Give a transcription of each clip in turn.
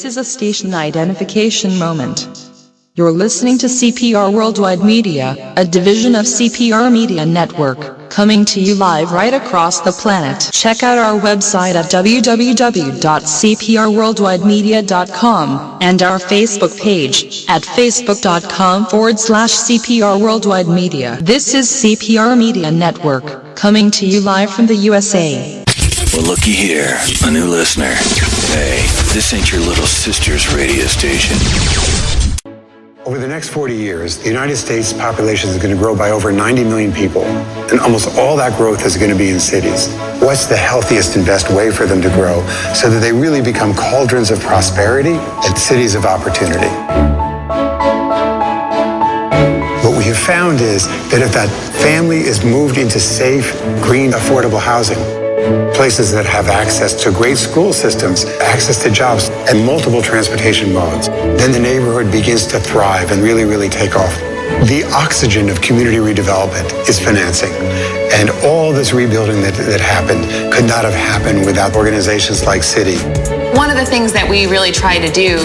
This is a station identification moment. You're listening to CPR Worldwide Media, a division of CPR Media Network, coming to you live right across the planet. Check out our website at www.cprworldwidemedia.com and our Facebook page at facebook.com/CPR Worldwide Media. This is CPR Media Network, coming to you live from the USA. Well, looky here, a new listener. Hey, this ain't your little sister's radio station. Over the next 40 years, the United States population is going to grow by over 90 million people, and almost all that growth is going to be in cities. What's the healthiest and best way for them to grow so that they really become cauldrons of prosperity and cities of opportunity? What we have found is that if that family is moved into safe, green, affordable housing, places that have access to great school systems, access to jobs, and multiple transportation modes, then the neighborhood begins to thrive and really take off. The oxygen of community redevelopment is financing. And all this rebuilding that happened could not have happened without organizations like Citi. One of the things that we really try to do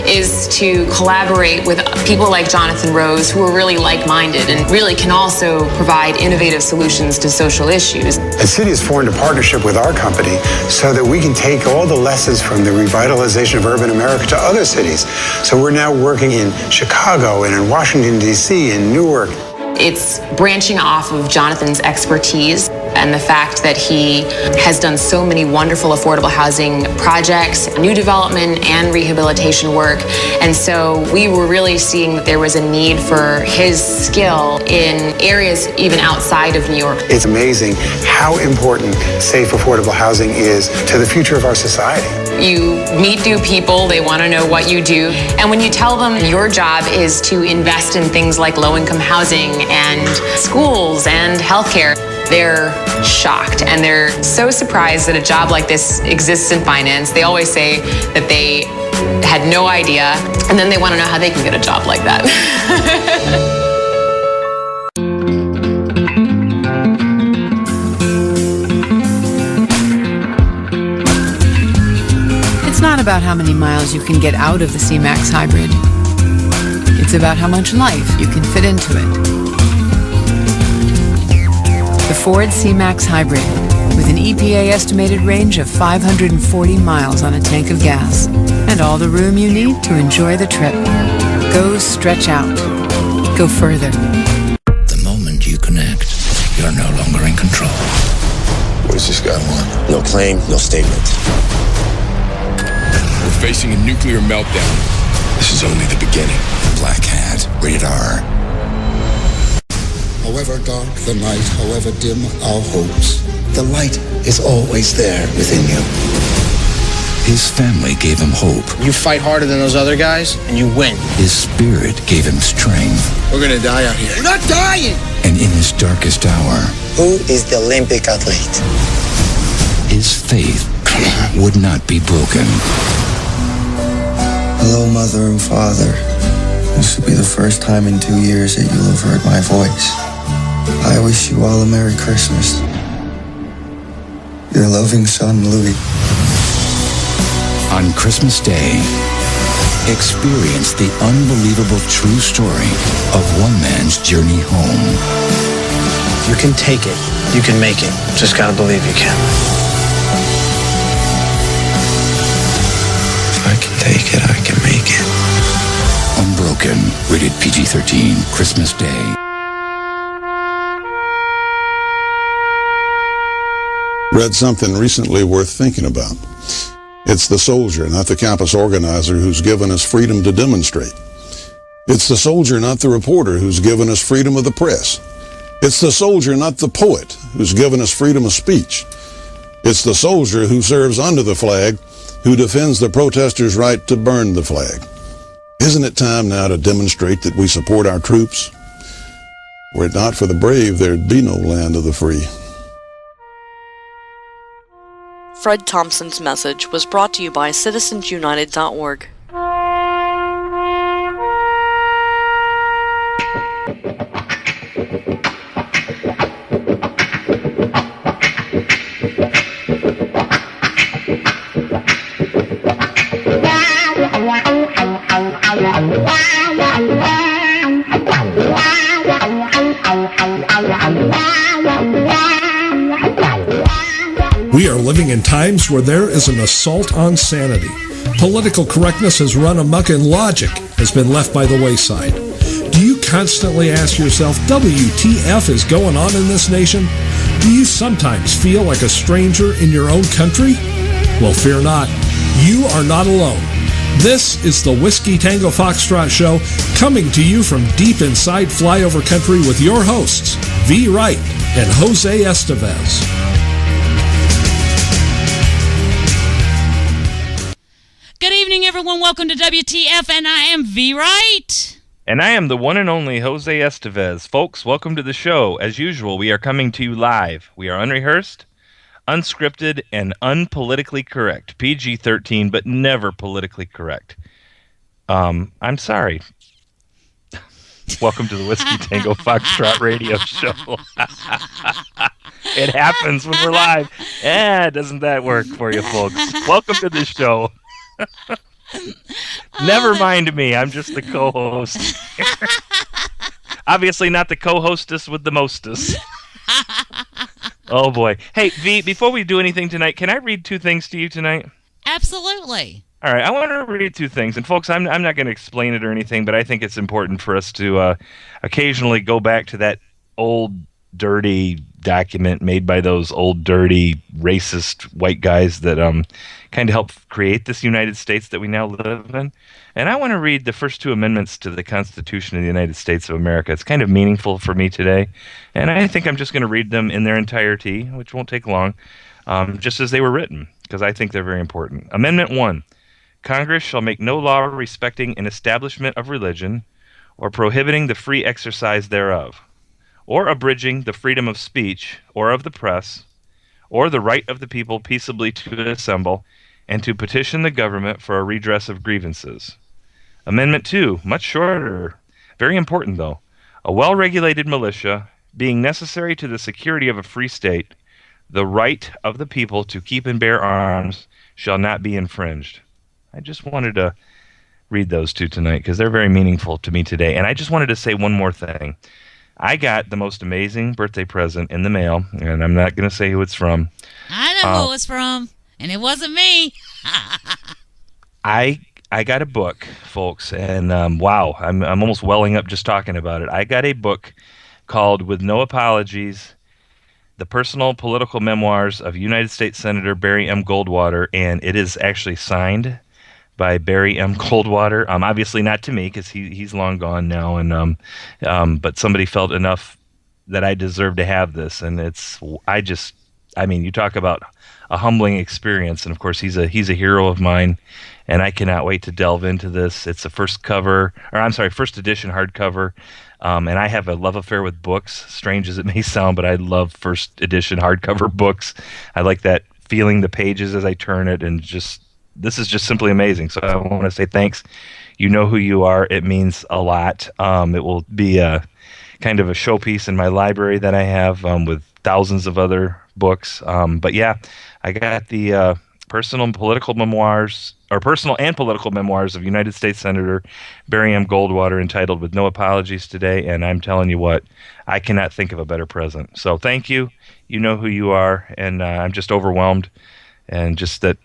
is to collaborate with people like Jonathan Rose, who are really like-minded and really can also provide innovative solutions to social issues. And Citi has formed a partnership with our company so that we can take all the lessons from the revitalization of urban America to other cities. So we're now working in Chicago and in Washington, D.C., and Newark. It's branching off of Jonathan's expertise and the fact that he has done so many wonderful affordable housing projects, new development and rehabilitation work. And so we were really seeing that there was a need for his skill in areas even outside of New York. It's amazing how important safe, affordable housing is to the future of our society. You meet new people, they want to know what you do. And when you tell them your job is to invest in things like low-income housing and schools and healthcare, they're shocked and they're so surprised that a job like this exists in finance. They always say that they had no idea, and then they want to know how they can get a job like that. It's not about how many miles you can get out of the C-Max Hybrid. It's about how much life you can fit into it. The Ford C-Max Hybrid, with an EPA estimated range of 540 miles on a tank of gas, and all the room you need to enjoy the trip. Go stretch out. Go further. The moment you connect, you're no longer in control. What does this guy want? No claim, no statement. We're facing a nuclear meltdown. This is only the beginning. Black Hat, rated R. However dark the night, however dim our hopes, the light is always there within you. His family gave him hope. You fight harder than those other guys, and you win. His spirit gave him strength. We're gonna die out here. We're not dying! And in his darkest hour, Who is the Olympic athlete? his faith would not be broken. Hello, Mother and Father. This will be the first time in 2 years that you'll have heard my voice. I wish you all a Merry Christmas. Your loving son, Louis. On Christmas Day, experience the unbelievable true story of one man's journey home. You can take it. You can make it. Just gotta believe you can. If I can take it, I can make it. Unbroken, rated PG-13, Christmas Day. Read something recently worth thinking about. It's the soldier, not the campus organizer, who's given us freedom to demonstrate. It's the soldier, not the reporter, who's given us freedom of the press. It's the soldier, not the poet, who's given us freedom of speech. It's the soldier who serves under the flag, who defends the protesters' right to burn the flag. Isn't it time now to demonstrate that we support our troops? Were it not for the brave, there'd be no land of the free. Fred Thompson's message was brought to you by citizensunited.org. in times where there is an assault on sanity. Political correctness has run amok and logic has been left by the wayside. Do you constantly ask yourself, WTF is going on in this nation? Do you sometimes feel like a stranger in your own country? Well, fear not. You are not alone. This is the Whiskey Tango Foxtrot Show, coming to you from deep inside flyover country with your hosts, V. Wright and Jose Estevez. Good evening, everyone. Welcome to WTF, and I am V. Wright. And I am the one and only Jose Estevez. Folks, welcome to the show. As usual, we are coming to you live. We are unrehearsed, unscripted, and unpolitically correct. PG-13, but never politically correct. I'm sorry. Welcome to the Whiskey Tango Foxtrot radio show. It happens when we're live. Doesn't that work for you folks? Welcome to the show. Never mind me. I'm just the co-host. Obviously not the co-hostess with the mostess. Oh, boy. Hey, V, before we do anything tonight, can I read two things to you tonight? Absolutely. All right, I want to read two things. And, folks, I'm not going to explain it or anything, but I think it's important for us to occasionally go back to that old, dirty document made by those old, dirty, racist white guys that kind of helped create this United States that we now live in. And I want to read the first two amendments to the Constitution of the United States of America. It's kind of meaningful for me today. And I think I'm just going to read them in their entirety, which won't take long, just as they were written, because I think they're very important. Amendment 1. Congress shall make no law respecting an establishment of religion or prohibiting the free exercise thereof, or abridging the freedom of speech or of the press, or the right of the people peaceably to assemble and to petition the government for a redress of grievances. Amendment 2, much shorter, very important though. A well-regulated militia, being necessary to the security of a free state, the right of the people to keep and bear arms shall not be infringed. I just wanted to read those two tonight because they're very meaningful to me today. And I just wanted to say one more thing. I got the most amazing birthday present in the mail, and I'm not going to say who it's from. I know who it's from, and it wasn't me. I got a book, folks, and wow, I'm almost welling up just talking about it. I got a book called With No Apologies, The Personal Political Memoirs of United States Senator Barry M. Goldwater, and it is actually signed by Barry M. Goldwater. Obviously not to me because he's long gone now, and but somebody felt enough that I deserve to have this, and you talk about a humbling experience, and of course he's a hero of mine, and I cannot wait to delve into this. It's a first edition hardcover, and I have a love affair with books, strange as it may sound, but I love first edition hardcover books. I like that feeling the pages as I turn it, and this is just simply amazing. So I want to say thanks. You know who you are. It means a lot. It will be a kind of a showpiece in my library that I have with thousands of other books. But yeah, I got the personal and political memoirs of United States Senator Barry M. Goldwater entitled With No Apologies today. And I'm telling you what, I cannot think of a better present. So thank you. You know who you are. And I'm just overwhelmed. And just that,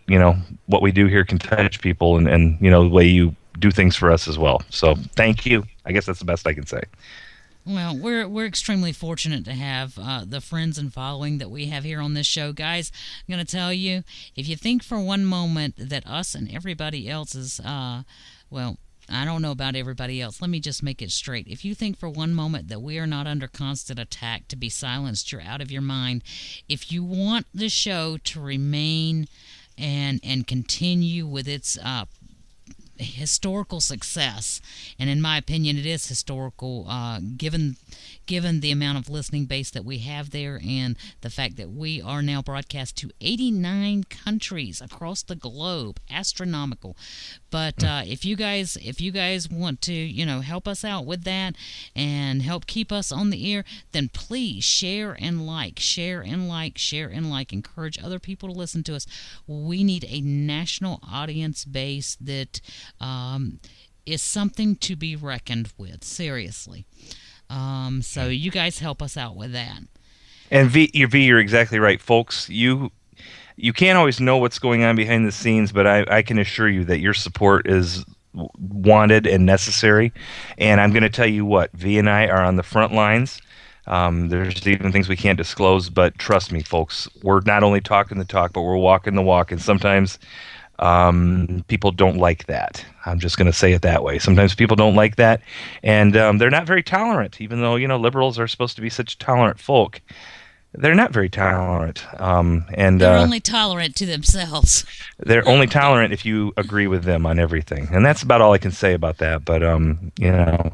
what we do here can touch people and the way you do things for us as well. So thank you. I guess that's the best I can say. Well, we're extremely fortunate to have the friends and following that we have here on this show. Guys, I'm going to tell you, if you think for one moment that us and everybody else is, I don't know about everybody else. Let me just make it straight. If you think for one moment that we are not under constant attack to be silenced, you're out of your mind. If you want the show to remain and continue with its historical success, and in my opinion it is historical given the amount of listening base that we have there and the fact that we are now broadcast to 89 countries across the globe. Astronomical. But if you guys want to help us out with that and help keep us on the air, then please share and like. Encourage other people to listen to us. We need a national audience base that is something to be reckoned with, seriously. So you guys help us out with that. And V, you're exactly right, folks. you can't always know what's going on behind the scenes, but I can assure you that your support is wanted and necessary. And I'm going to tell you what, V and I are on the front lines. There's even things we can't disclose, but trust me, folks, we're not only talking the talk, but we're walking the walk. And sometimes people don't like that. I'm just going to say it that way. Sometimes people don't like that, and they're not very tolerant, even though, liberals are supposed to be such tolerant folk. They're not very tolerant. And they're only tolerant to themselves. They're only tolerant if you agree with them on everything. And that's about all I can say about that. But,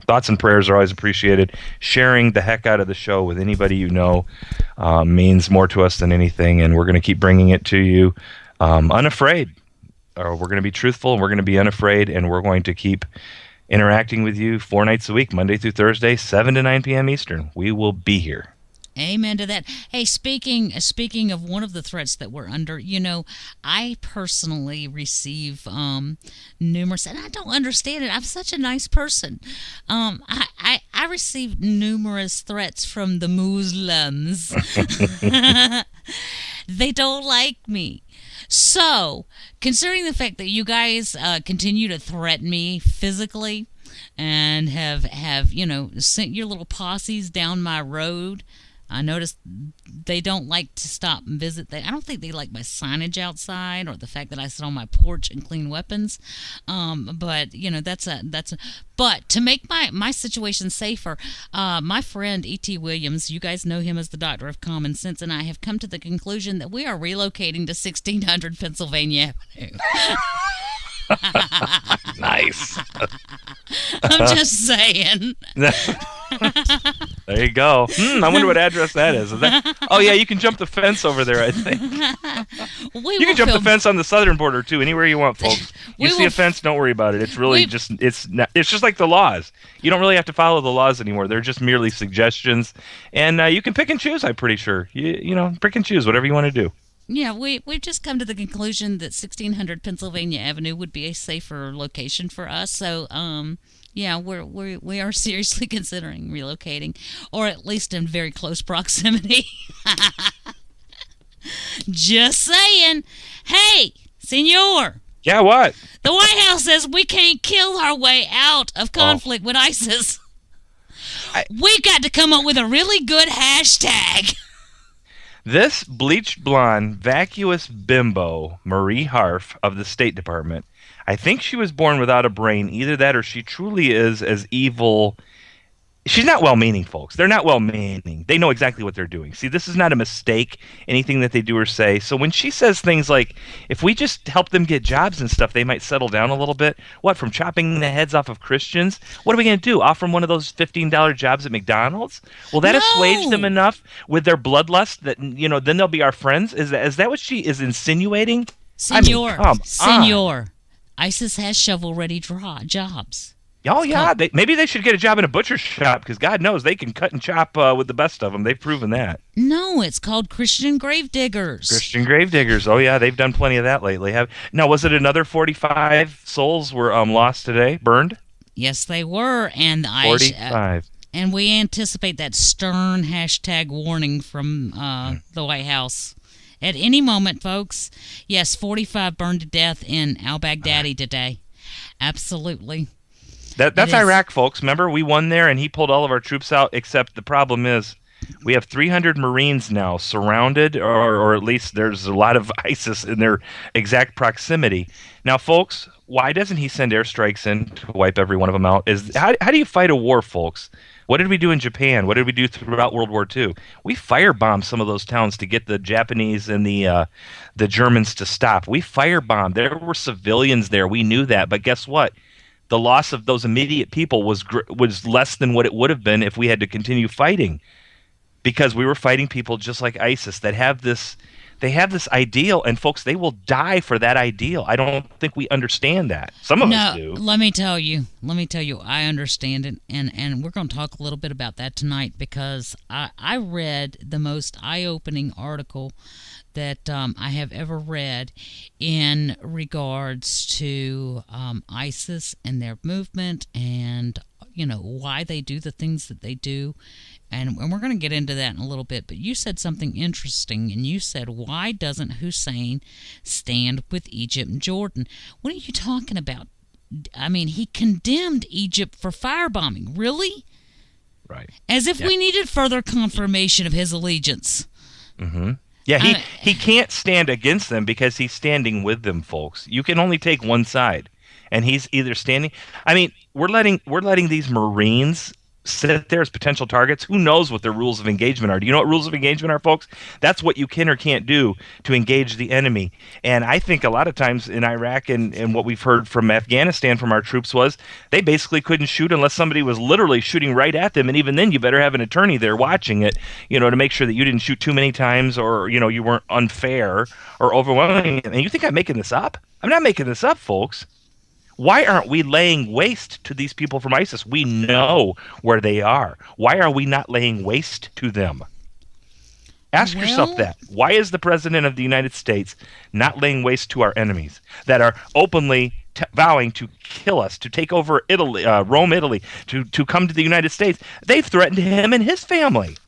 thoughts and prayers are always appreciated. Sharing the heck out of the show with anybody you know means more to us than anything. And we're going to keep bringing it to you unafraid. We're going to be truthful, and we're going to be unafraid, and we're going to keep interacting with you 4 nights a week, Monday through Thursday, 7 to 9 p.m. Eastern. We will be here. Amen to that. Hey, speaking of one of the threats that we're under, I personally receive numerous, and I don't understand it. I'm such a nice person. I receive numerous threats from the Muslims. They don't like me. So, considering the fact that you guys continue to threaten me physically and have sent your little posses down my road, I noticed they don't like to stop and visit. I don't think they like my signage outside or the fact that I sit on my porch and clean weapons. But But to make my situation safer, my friend E.T. Williams, you guys know him as the Doctor of Common Sense, and I have come to the conclusion that we are relocating to 1600 Pennsylvania Avenue. Nice. I'm just saying. There you go. I wonder what address that is. Oh, yeah, you can jump the fence over there, I think. You can jump the fence on the southern border, too, anywhere you want, folks. You see a fence, don't worry about it. It's really it's just like the laws. You don't really have to follow the laws anymore. They're just merely suggestions. And you can pick and choose, I'm pretty sure. You pick and choose whatever you want to do. Yeah, we've just come to the conclusion that 1600 Pennsylvania Avenue would be a safer location for us. So, yeah, we are seriously considering relocating, or at least in very close proximity. Just saying. Hey, senor. Yeah, what? The White House says we can't kill our way out of conflict with ISIS. We got to come up with a really good hashtag. This bleached blonde, vacuous bimbo, Marie Harf of the State Department, I think she was born without a brain. Either that or she truly is as evil. She's not well-meaning, folks. They're not well-meaning. They know exactly what they're doing. See, this is not a mistake, anything that they do or say. So when she says things like, if we just help them get jobs and stuff, they might settle down a little bit. What, from chopping the heads off of Christians? What are we going to do? Offer them one of those $15 jobs at McDonald's? Will that assuage them enough with their bloodlust that, then they'll be our friends? Is that what she is insinuating? Senor, Senor, ISIS has shovel-ready jobs. Oh, yeah. Maybe they should get a job in a butcher shop, because God knows they can cut and chop with the best of them. They've proven that. No, it's called Christian Gravediggers. Christian Gravediggers. Oh, yeah. They've done plenty of that lately. Now, was it another 45 souls were lost today, burned? Yes, they were. And 45. And we anticipate that stern hashtag warning from the White House. At any moment, folks. Yes, 45 burned to death in al-Baghdadi today. Absolutely. That's Iraq, folks. Remember, we won there, and he pulled all of our troops out, except the problem is we have 300 Marines now surrounded, or at least there's a lot of ISIS in their exact proximity. Now, folks, why doesn't he send airstrikes in to wipe every one of them out? How do you fight a war, folks? What did we do in Japan? What did we do throughout World War II? We firebombed some of those towns to get the Japanese and the Germans to stop. We firebombed. There were civilians there. We knew that. But guess what? The loss of those immediate people was less than what it would have been if we had to continue fighting, because we were fighting people just like ISIS that have this ideal, and folks, they will die for that ideal. I don't think we understand that. Some of us do. Let me tell you, I understand it, and we're going to talk a little bit about that tonight, because I read the most eye-opening article that I have ever read in regards to ISIS and their movement and why they do the things that they do. And we're going to get into that in a little bit. But you said something interesting, and you said, why doesn't Hussein stand with Egypt and Jordan? What are you talking about? I mean, he condemned Egypt for firebombing. Really? Right. As if we needed further confirmation of his allegiance. Mm-hmm. Yeah, he can't stand against them because he's standing with them, folks. You can only take one side, and he's either standing. I mean, we're letting these Marines sit there as potential targets. Who knows what their rules of engagement are? Do you know what rules of engagement are, folks? That's what you can or can't do to engage the enemy. And I think a lot of times in Iraq and what we've heard from Afghanistan from our troops was they basically couldn't shoot unless somebody was literally shooting right at them. And even then, you better have an attorney there watching it, to make sure that you didn't shoot too many times or, you weren't unfair or overwhelming. And you think I'm making this up? I'm not making this up, folks. Why aren't we laying waste to these people from ISIS? We know where they are. Why are we not laying waste to them? Ask yourself that. Why is the President of the United States not laying waste to our enemies that are openly vowing to kill us, to take over Italy, Rome, Italy, to come to the United States? They've threatened him and his family.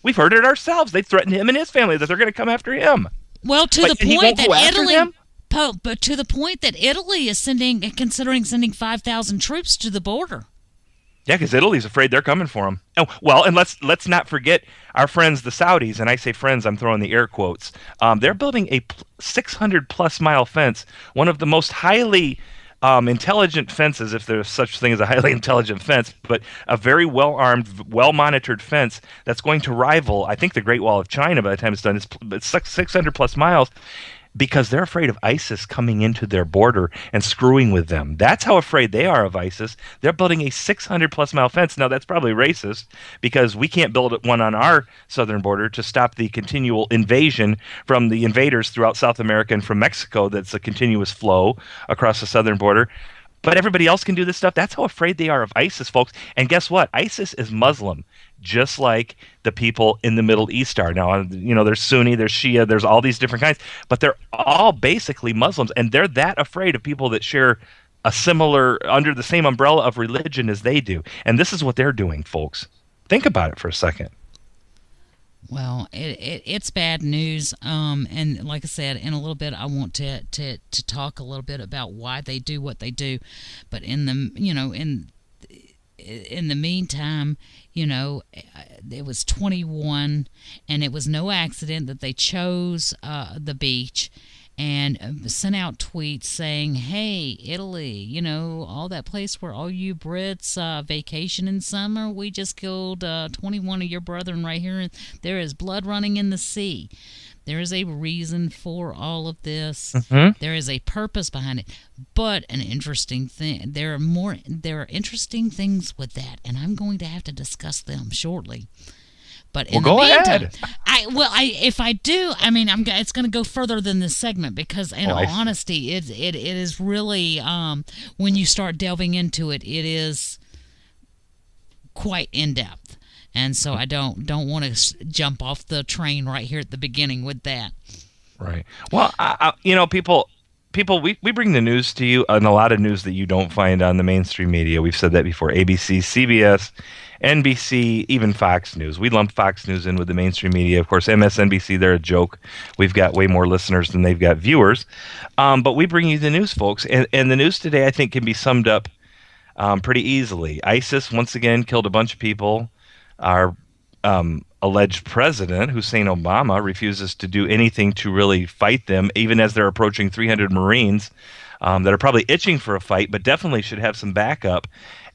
We've heard it ourselves. They've threatened him and his family that they're going to come after him. Well, to the point that Italy... But to the point that Italy is considering sending 5,000 troops to the border. Yeah, because Italy's afraid they're coming for them. Oh, well, and let's not forget our friends, the Saudis, and I say friends, I'm throwing the air quotes. They're building a 600-plus mile fence, one of the most highly intelligent fences, if there's such thing as a highly intelligent fence, but a very well-armed, well-monitored fence that's going to rival, I think, the Great Wall of China by the time it's done. It's 600-plus miles. Because they're afraid of ISIS coming into their border and screwing with them. That's how afraid they are of ISIS. They're building a 600-plus mile fence. Now, that's probably racist because we can't build one on our southern border to stop the continual invasion from the invaders throughout South America and from Mexico. That's a continuous flow across the southern border. But everybody else can do this stuff. That's how afraid they are of ISIS, folks. And guess what? ISIS is Muslim, just like the people in the Middle East are. Now, there's Sunni, there's Shia, there's all these different kinds, but they're all basically Muslims, and they're that afraid of people that share a similar, under the same umbrella of religion as they do. And this is what they're doing, folks. Think about it for a second. Well, it's bad news, and like I said, in a little bit, I want to talk a little bit about why they do what they do. But in the meantime, it was 21, and it was no accident that they chose the beach. And sent out tweets saying, hey, Italy, all that place where all you Brits vacation in summer, we just killed 21 of your brethren right here, and there is blood running in the sea. There is a reason for all of this. Mm-hmm. There is a purpose behind it. But an interesting thing, there are interesting things with that, and I'm going to have to discuss them shortly. But in the meantime, if I do, it's going to go further than this segment because, in all honesty, it is really when you start delving into it, it is quite in depth, and so I don't want to jump off the train right here at the beginning with that. Right. Well, people, we bring the news to you, and a lot of news that you don't find on the mainstream media. We've said that before. ABC, CBS. NBC, even Fox News. We lump Fox News in with the mainstream media. Of course, MSNBC, they're a joke. We've got way more listeners than they've got viewers. But we bring you the news, folks. And the news today, I think, can be summed up pretty easily. ISIS, once again, killed a bunch of people. Our alleged president, Hussein Obama, refuses to do anything to really fight them, even as they're approaching 300 Marines that are probably itching for a fight, but definitely should have some backup.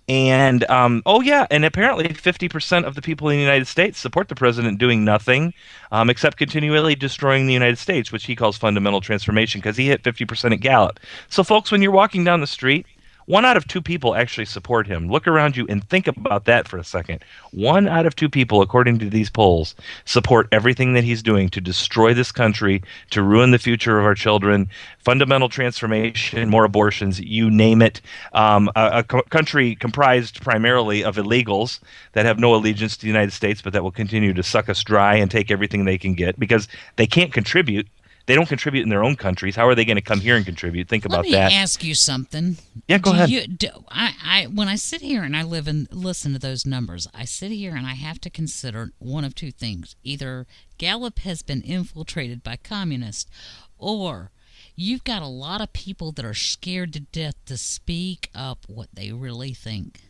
And, and apparently 50% of the people in the United States support the president doing nothing except continually destroying the United States, which he calls fundamental transformation because he hit 50% at Gallup. So, folks, when you're walking down the street, 1 out of 2 people actually support him. Look around you and think about that for a second. 1 out of 2 people, according to these polls, support everything that he's doing to destroy this country, to ruin the future of our children, fundamental transformation, more abortions, you name it. A country comprised primarily of illegals that have no allegiance to the United States, but that will continue to suck us dry and take everything they can get because they can't contribute. They don't contribute in their own countries. How are they going to come here and contribute? Think about that. Let me ask you something. Yeah, go ahead. When I sit here and I live and listen to those numbers, I sit here and I have to consider one of two things. Either Gallup has been infiltrated by communists, or you've got a lot of people that are scared to death to speak up what they really think.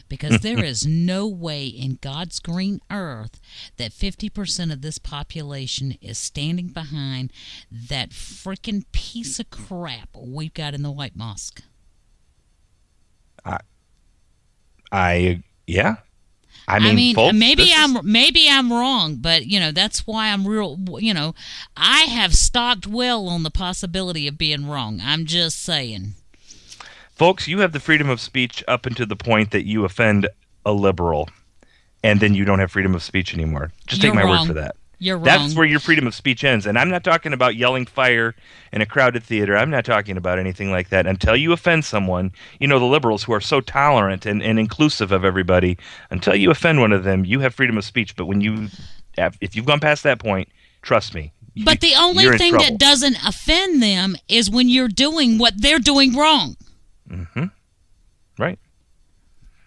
Because there is no way in God's green earth that 50% of this population is standing behind that freaking piece of crap we've got in the White Mosque. Yeah. I mean, folks, maybe I'm wrong, but that's why I'm real. I have stocked well on the possibility of being wrong. I'm just saying. Folks, you have the freedom of speech up until the point that you offend a liberal, and then you don't have freedom of speech anymore. Just take my word for that. You're wrong. That's where your freedom of speech ends. And I'm not talking about yelling fire in a crowded theater. I'm not talking about anything like that. Until you offend someone, the liberals who are so tolerant and inclusive of everybody, until you offend one of them, you have freedom of speech. But if you've gone past that point, trust me. But the only thing that doesn't offend them is when you're doing what they're doing wrong. Mm-hmm. Right.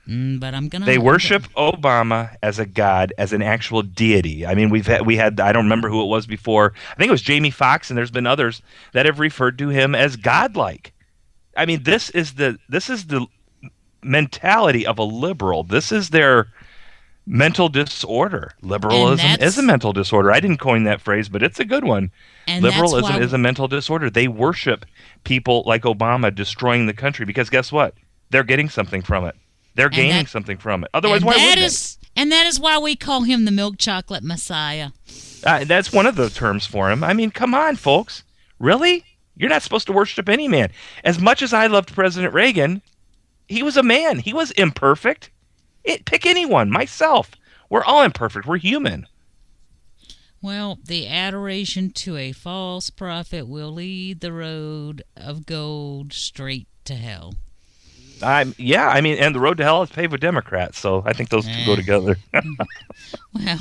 But They worship Obama as a god, as an actual deity. I mean, we had I don't remember who it was before. I think it was Jamie Foxx, and there's been others that have referred to him as godlike. I mean, this is the mentality of a liberal. This is their mental disorder. Liberalism is a mental disorder. I didn't coin that phrase, but it's a good one. And liberalism is a mental disorder. They worship people like Obama destroying the country because guess what? They're getting something from it. They're gaining something from it. Otherwise, why would they? And that is why we call him the milk chocolate messiah. That's one of the terms for him. I mean, come on, folks. Really? You're not supposed to worship any man. As much as I loved President Reagan, he was a man. He was imperfect. Pick anyone. Myself. We're all imperfect. We're human. Well, the adoration to a false prophet will lead the road of gold straight to hell. And the road to hell is paved with Democrats, so I think those two go together. Well,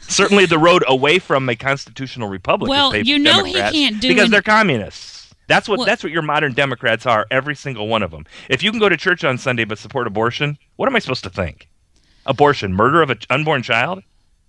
certainly the road away from a constitutional republic is paved with Democrats he can't do because they're communists. That's what your modern Democrats are, every single one of them. If you can go to church on Sunday but support abortion, what am I supposed to think? Abortion, murder of an unborn child?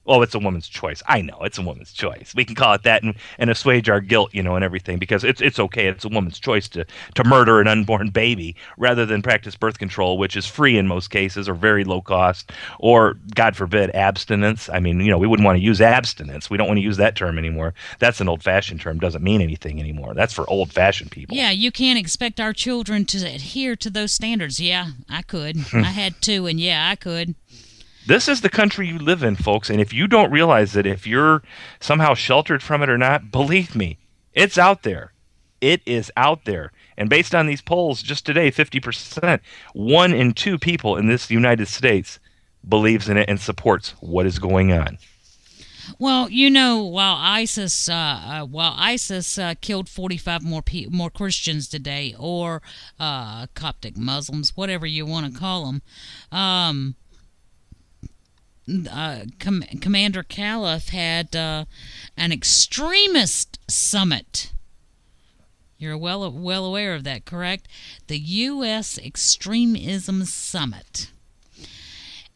Well, it's a woman's choice. I know, it's a woman's choice. We can call it that and assuage our guilt, and everything, because it's okay. It's a woman's choice to murder an unborn baby rather than practice birth control, which is free in most cases or very low cost, or, God forbid, abstinence. I mean, we wouldn't want to use abstinence. We don't want to use that term anymore. That's an old-fashioned term. Doesn't mean anything anymore. That's for old-fashioned people. Yeah, you can't expect our children to adhere to those standards. Yeah, I could. I had to, and yeah, I could. This is the country you live in, folks, and if you don't realize that, if you're somehow sheltered from it or not, believe me, it's out there. It is out there. And based on these polls just today, 50%, 1 in 2 people in this United States believes in it and supports what is going on. Well, while ISIS killed 45 more Christians today, or Coptic Muslims, whatever you want to call them, Commander Caliph had an extremist summit. You're well aware of that, correct? The U.S. Extremism Summit.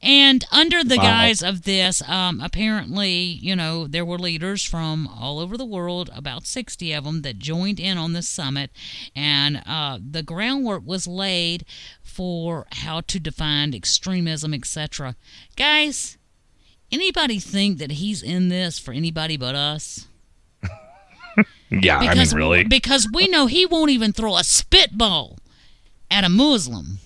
And under the guise of this, apparently, there were leaders from all over the world, about 60 of them, that joined in on this summit. And the groundwork was laid for how to define extremism, etc. Guys, anybody think that he's in this for anybody but us? Yeah, really. Because we know he won't even throw a spitball at a Muslim.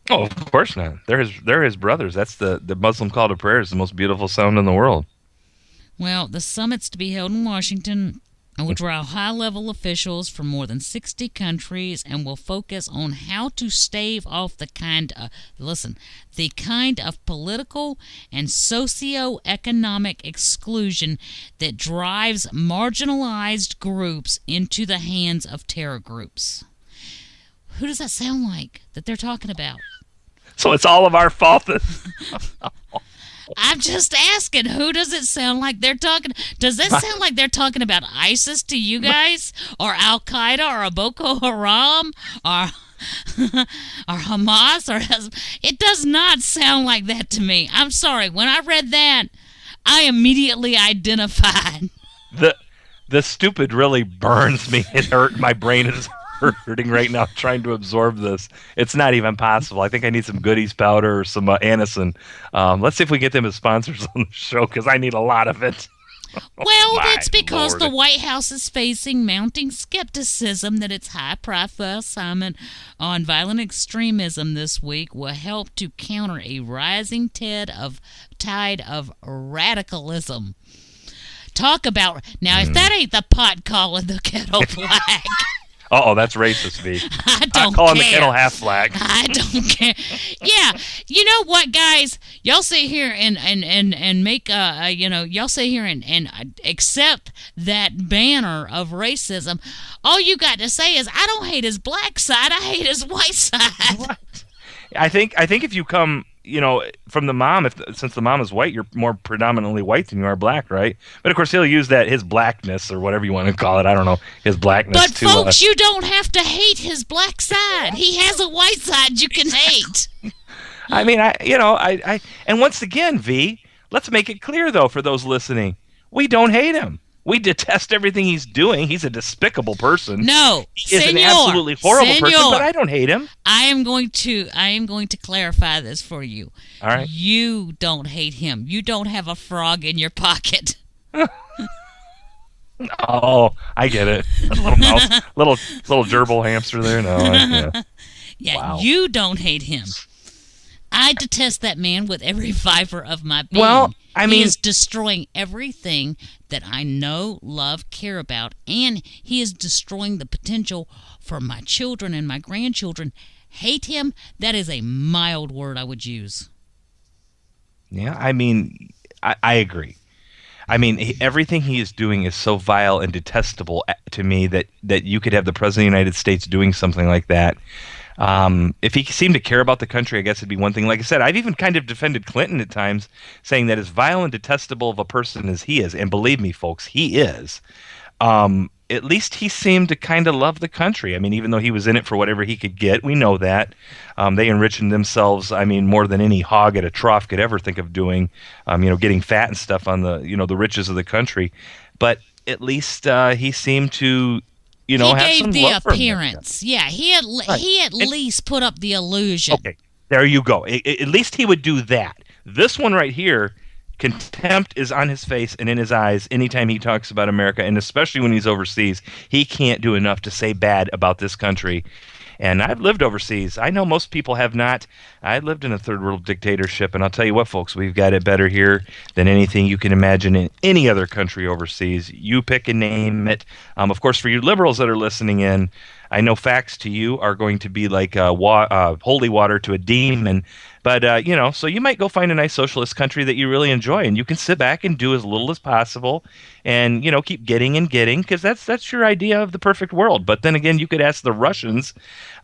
Oh, of course not. They're his brothers. That's the Muslim call to prayer is the most beautiful sound in the world. Well, the summit's to be held in Washington and will draw high-level officials from more than 60 countries and will focus on how to stave off the kind of political and socio-economic exclusion that drives marginalized groups into the hands of terror groups. Who does that sound like that they're talking about? So it's all of our fault. I'm just asking, who does it sound like they're talking? Does that sound like they're talking about ISIS to you guys? Or Al-Qaeda or a Boko Haram? Or Hamas? It does not sound like that to me. I'm sorry. When I read that, I immediately identified. The stupid really burns me. It hurt. My brain is hurting right now trying to absorb this. It's not even possible. I think I need some Goodies powder or some Anison. Let's see if we get them as sponsors on the show, because I need a lot of it. Well, that's because the White House is facing mounting skepticism that its high-profile summit on violent extremism this week will help to counter a rising tide of radicalism. Talk about... Now, if that ain't the pot calling the kettle black... That's racist, V. I don't calling care. the kettle half black. I don't care. Yeah, you know what, guys? Y'all sit here and make y'all sit here and accept that banner of racism. All you got to say is, I don't hate his black side. I hate his white side. What? I think if you come, from the mom, since the mom is white, you're more predominantly white than you are black, right? But of course, he'll use his blackness or whatever you want to call it. I don't know, his blackness. But folks, you don't have to hate his black side. He has a white side you can hate. I mean, I and once again, V, let's make it clear though for those listening, we don't hate him. We detest everything he's doing. He's a despicable person. No, he's an absolutely horrible person, but I don't hate him. I am going to clarify this for you. All right. You don't hate him. You don't have a frog in your pocket. Oh, I get it. A little mouse, little gerbil hamster there. No. Yeah, wow. You don't hate him. I detest that man with every fiber of my being. Well, I mean, he is destroying everything that I know, love, care about, and he is destroying the potential for my children and my grandchildren. Hate him, that is a mild word I would use. Yeah, I mean, I agree. I mean, everything he is doing is so vile and detestable to me that you could have the President of the United States doing something like that. If he seemed to care about the country, I guess it'd be one thing. Like I said, I've even kind of defended Clinton at times, saying that as vile and detestable of a person as he is, and believe me, folks, he is, at least he seemed to kind of love the country. I mean, even though he was in it for whatever he could get, we know that. They enriched themselves, I mean, more than any hog at a trough could ever think of doing, getting fat and stuff on the, the riches of the country. But at least he seemed to... he have gave some the love for him. appearance. Yeah, he at least put up the illusion. Okay, there you go. At least he would do that. This one right here, contempt is on his face and in his eyes anytime he talks about America, and especially when he's overseas. He can't do enough to say bad about this country. And I've lived overseas. I know most people have not. I lived in a third world dictatorship, and I'll tell you what, folks, we've got it better here than anything you can imagine in any other country overseas. You pick and name it. Of course, for you liberals that are listening in, I know facts to you are going to be like holy water to a demon. But, so you might go find a nice socialist country that you really enjoy, and you can sit back and do as little as possible and, keep getting and getting, because that's your idea of the perfect world. But then again, you could ask the Russians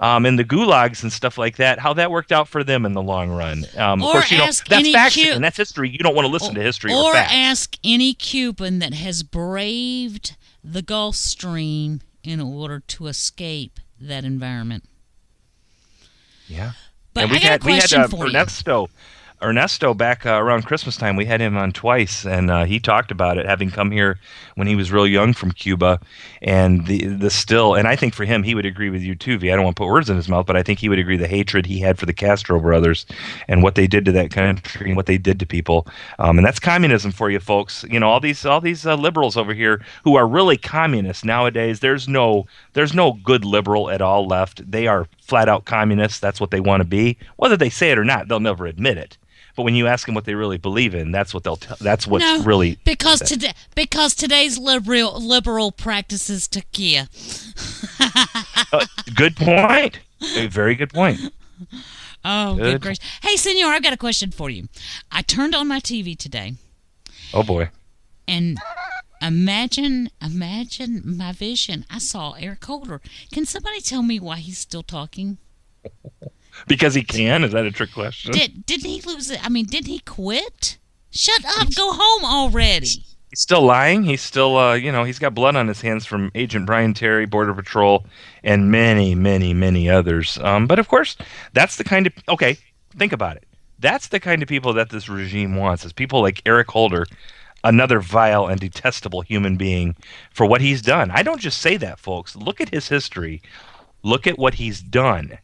and the gulags and stuff like that, how that worked out for them in the long run. Of course, that's facts, and that's history. You don't want to listen to history or facts. Or ask any Cuban that has braved the Gulf Stream in order to escape that environment. Yeah. But and we had Ernesto back around Christmas time. We had him on twice, and he talked about it, having come here when he was real young from Cuba, and the still. And I think for him, he would agree with you too, V. I don't want to put words in his mouth, but I think he would agree the hatred he had for the Castro brothers and what they did to that country and what they did to people. And that's communism for you, folks. All these liberals over here who are really communists nowadays. There's no good liberal at all left. They are flat out communists. That's what they want to be. Whether they say it or not, they'll never admit it. But when you ask them what they really believe in, that's what they'll tell. That's what's really because today's liberal practices tequila. Good point. A very good point. Oh, good gracious! Hey, Senor, I've got a question for you. I turned on my TV today. Oh boy! And imagine my vision. I saw Eric Holder. Can somebody tell me why he's still talking? Because he can? Is that a trick question? Didn't he lose it? I mean, didn't he quit? Shut up. Go home already. He's still lying. He's still, he's got blood on his hands from Agent Brian Terry, Border Patrol, and many, many, many others. But of course, that's the kind of, okay, think about it. That's the kind of people that this regime wants, is people like Eric Holder, another vile and detestable human being, for what he's done. I don't just say that, folks. Look at his history. Look at what he's done.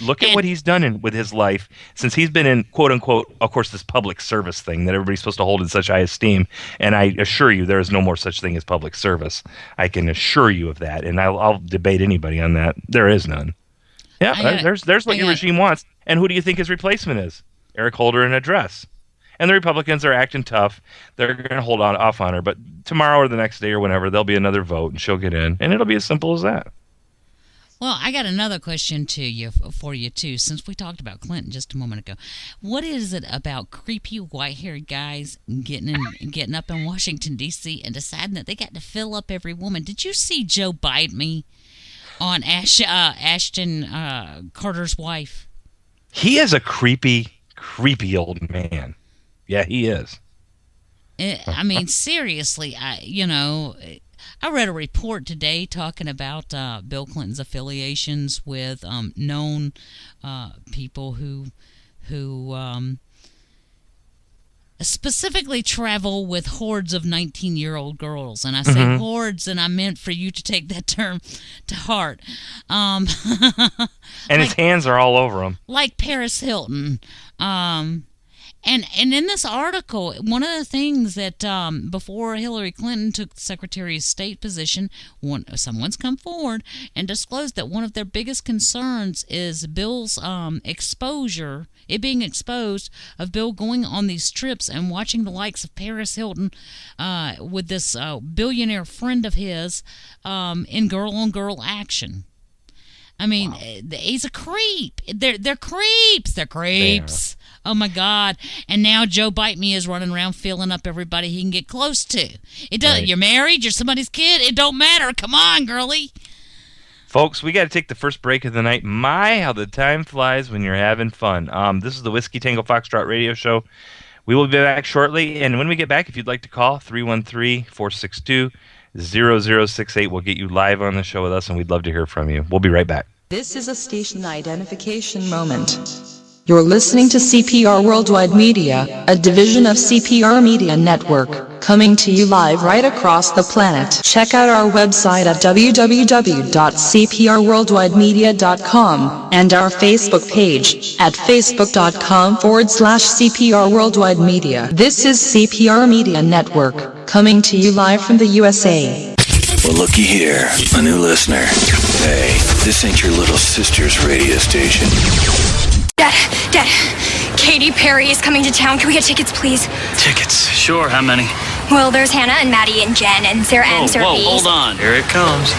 Look at what he's done with his life since he's been in, quote unquote, of course, this public service thing that everybody's supposed to hold in such high esteem. And I assure you, there is no more such thing as public service. I can assure you of that. And I'll debate anybody on that. There is none. Yeah, there's what your regime wants. And who do you think his replacement is? Eric Holder in a dress. And the Republicans are acting tough. They're going to hold off on her. But tomorrow or the next day or whenever, there'll be another vote and she'll get in. And it'll be as simple as that. Well, I got another question for you too. Since we talked about Clinton just a moment ago, what is it about creepy white-haired guys getting up in Washington D.C. and deciding that they got to fill up every woman? Did you see Joe bite me on Ashton Carter's wife? He is a creepy old man. Yeah, he is. I mean, seriously, I read a report today talking about Bill Clinton's affiliations with known people who specifically travel with hordes of 19-year-old girls. And I say hordes, and I meant for you to take that term to heart. And his hands are all over him. Like Paris Hilton. And in this article, one of the things that before Hillary Clinton took the Secretary of State position, someone's come forward and disclosed that one of their biggest concerns is Bill's exposure, it being exposed of Bill going on these trips and watching the likes of Paris Hilton with this billionaire friend of his in girl-on-girl action. I mean, he's a creep. They're creeps. They're creeps. Oh, my God. And now Joe Bite Me is running around filling up everybody he can get close to. It doesn't. Right. You're married. You're somebody's kid. It don't matter. Come on, girlie. Folks, we got to take the first break of the night. My, how the time flies when you're having fun. This is the Whiskey Tango Foxtrot radio show. We will be back shortly. And when we get back, if you'd like to call, 313-462-0068. We'll get you live on the show with us, and we'd love to hear from you. We'll be right back. This is a station identification moment. You're listening to CPR Worldwide Media, a division of CPR Media Network, coming to you live right across the planet. Check out our website at www.cprworldwidemedia.com and our Facebook page at facebook.com/CPR Worldwide Media. This is CPR Media Network, coming to you live from the USA. Well, looky here, a new listener. Hey, this ain't your little sister's radio station. Dad, Katy Perry is coming to town. Can we get tickets, please? Tickets? Sure, how many? Well, there's Hannah and Maddie and Jen and Sarah and Sarah. Whoa, hold on. Here it comes.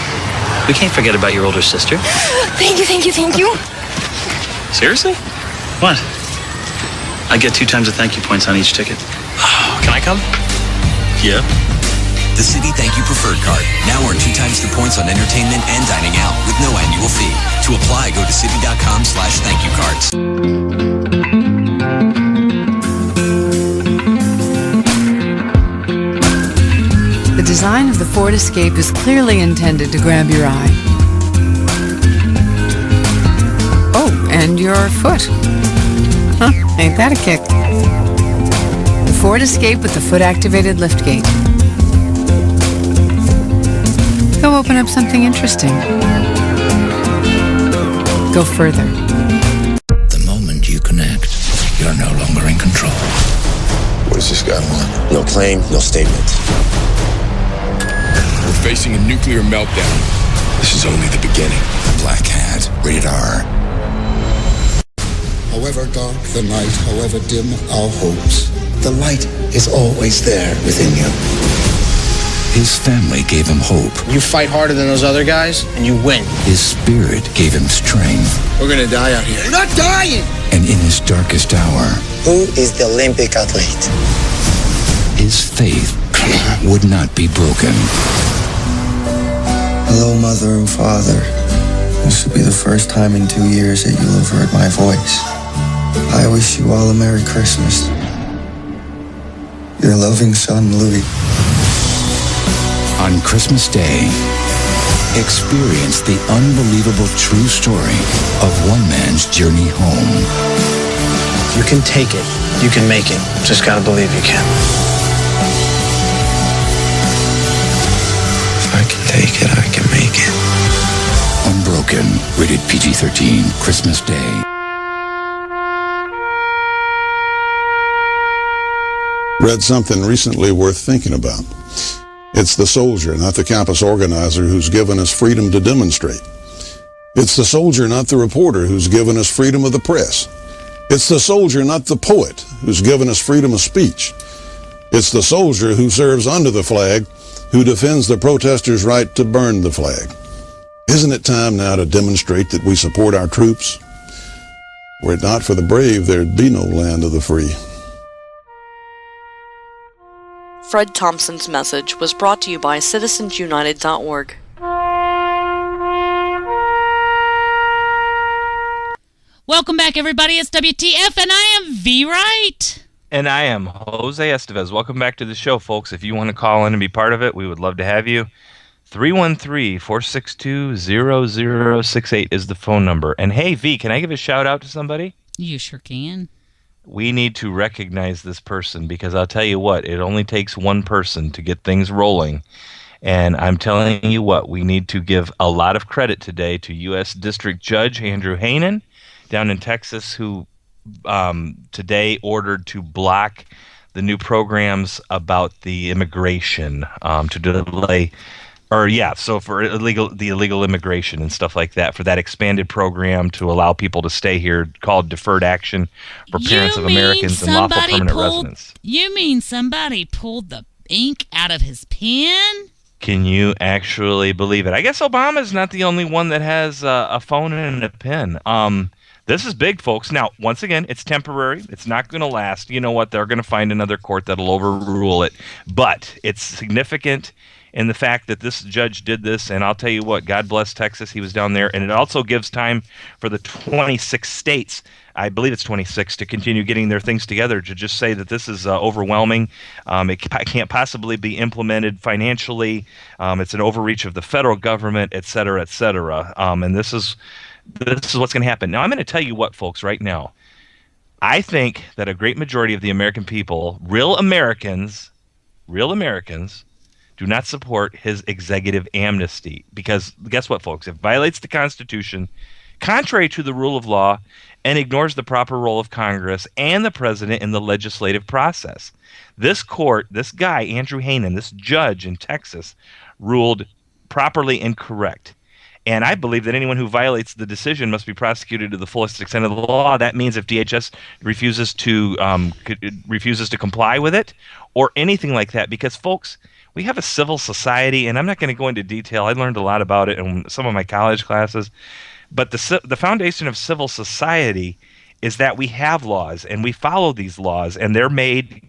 We can't forget about your older sister. Thank you. Seriously? What? I get 2 times the thank you points on each ticket. Can I come? Yeah. The City Thank You Preferred Card. Now earn 2 times the points on entertainment and dining out with no annual fee. To apply, go to city.com/thankyoucards. The design of the Ford Escape is clearly intended to grab your eye. Oh, and your foot. Huh, ain't that a kick? The Ford Escape with the foot-activated liftgate. Go open up something interesting. Go further. The moment you connect, you're no longer in control. What does this guy want? No claim, no statement. We're facing a nuclear meltdown. This is only the beginning. Black Hat, rated R. However dark the night, however dim our hopes, the light is always there within you. His family gave him hope. You fight harder than those other guys, and you win. His spirit gave him strength. We're gonna die out here. We're not dying! And in his darkest hour, who is the Olympic athlete? His faith would not be broken. Hello, Mother and Father. This will be the first time in 2 years that you'll have heard my voice. I wish you all a Merry Christmas. Your loving son, Louis. On Christmas Day, experience the unbelievable true story of one man's journey home. You can take it. You can make it. Just gotta believe you can. If I can take it, I can make it. Unbroken, rated PG-13, Christmas Day. Read something recently worth thinking about. It's the soldier, not the campus organizer, who's given us freedom to demonstrate. It's the soldier, not the reporter, who's given us freedom of the press. It's the soldier, not the poet, who's given us freedom of speech. It's the soldier who serves under the flag, who defends the protesters' right to burn the flag. Isn't it time now to demonstrate that we support our troops? Were it not for the brave, there'd be no land of the free. Fred Thompson's message was brought to you by citizensunited.org. Welcome back, everybody. It's WTF, and I am V. Wright. And I am Jose Estevez. Welcome back to the show, folks. If you want to call in and be part of it, we would love to have you. 313-462-0068 is the phone number. And hey, V, can I give a shout out to somebody? You sure can. We need to recognize this person, because I'll tell you what, it only takes one person to get things rolling. And I'm telling you what, we need to give a lot of credit today to U.S. District Judge Andrew Hanen down in Texas, who today ordered to block the new programs about the immigration, to delay, so for the illegal immigration and stuff like that, for that expanded program to allow people to stay here, called Deferred Action for Parents of Americans and Lawful Permanent Residents. You mean somebody pulled the ink out of his pen? Can you actually believe it? I guess Obama's not the only one that has a phone and a pen. This is big, folks. Now, once again, it's temporary. It's not going to last. You know what? They're going to find another court that'll overrule it. But it's significant in the fact that this judge did this, and I'll tell you what, God bless Texas. He was down there, and it also gives time for the 26 states, I believe it's 26, to continue getting their things together, to just say that this is overwhelming. It can't possibly be implemented financially. It's an overreach of the federal government, et cetera, et cetera. And this is what's going to happen. Now, I'm going to tell you what, folks, right now. I think that a great majority of the American people, real Americans, do not support his executive amnesty, because guess what, folks? It violates the Constitution, contrary to the rule of law, and ignores the proper role of Congress and the president in the legislative process. This court, this guy, Andrew Hanen, this judge in Texas, ruled properly incorrect. And I believe that anyone who violates the decision must be prosecuted to the fullest extent of the law. That means if DHS refuses to comply with it or anything like that, because, folks, we have a civil society, and I'm not going to go into detail. I learned a lot about it in some of my college classes. But the foundation of civil society is that we have laws, and we follow these laws, and they're made,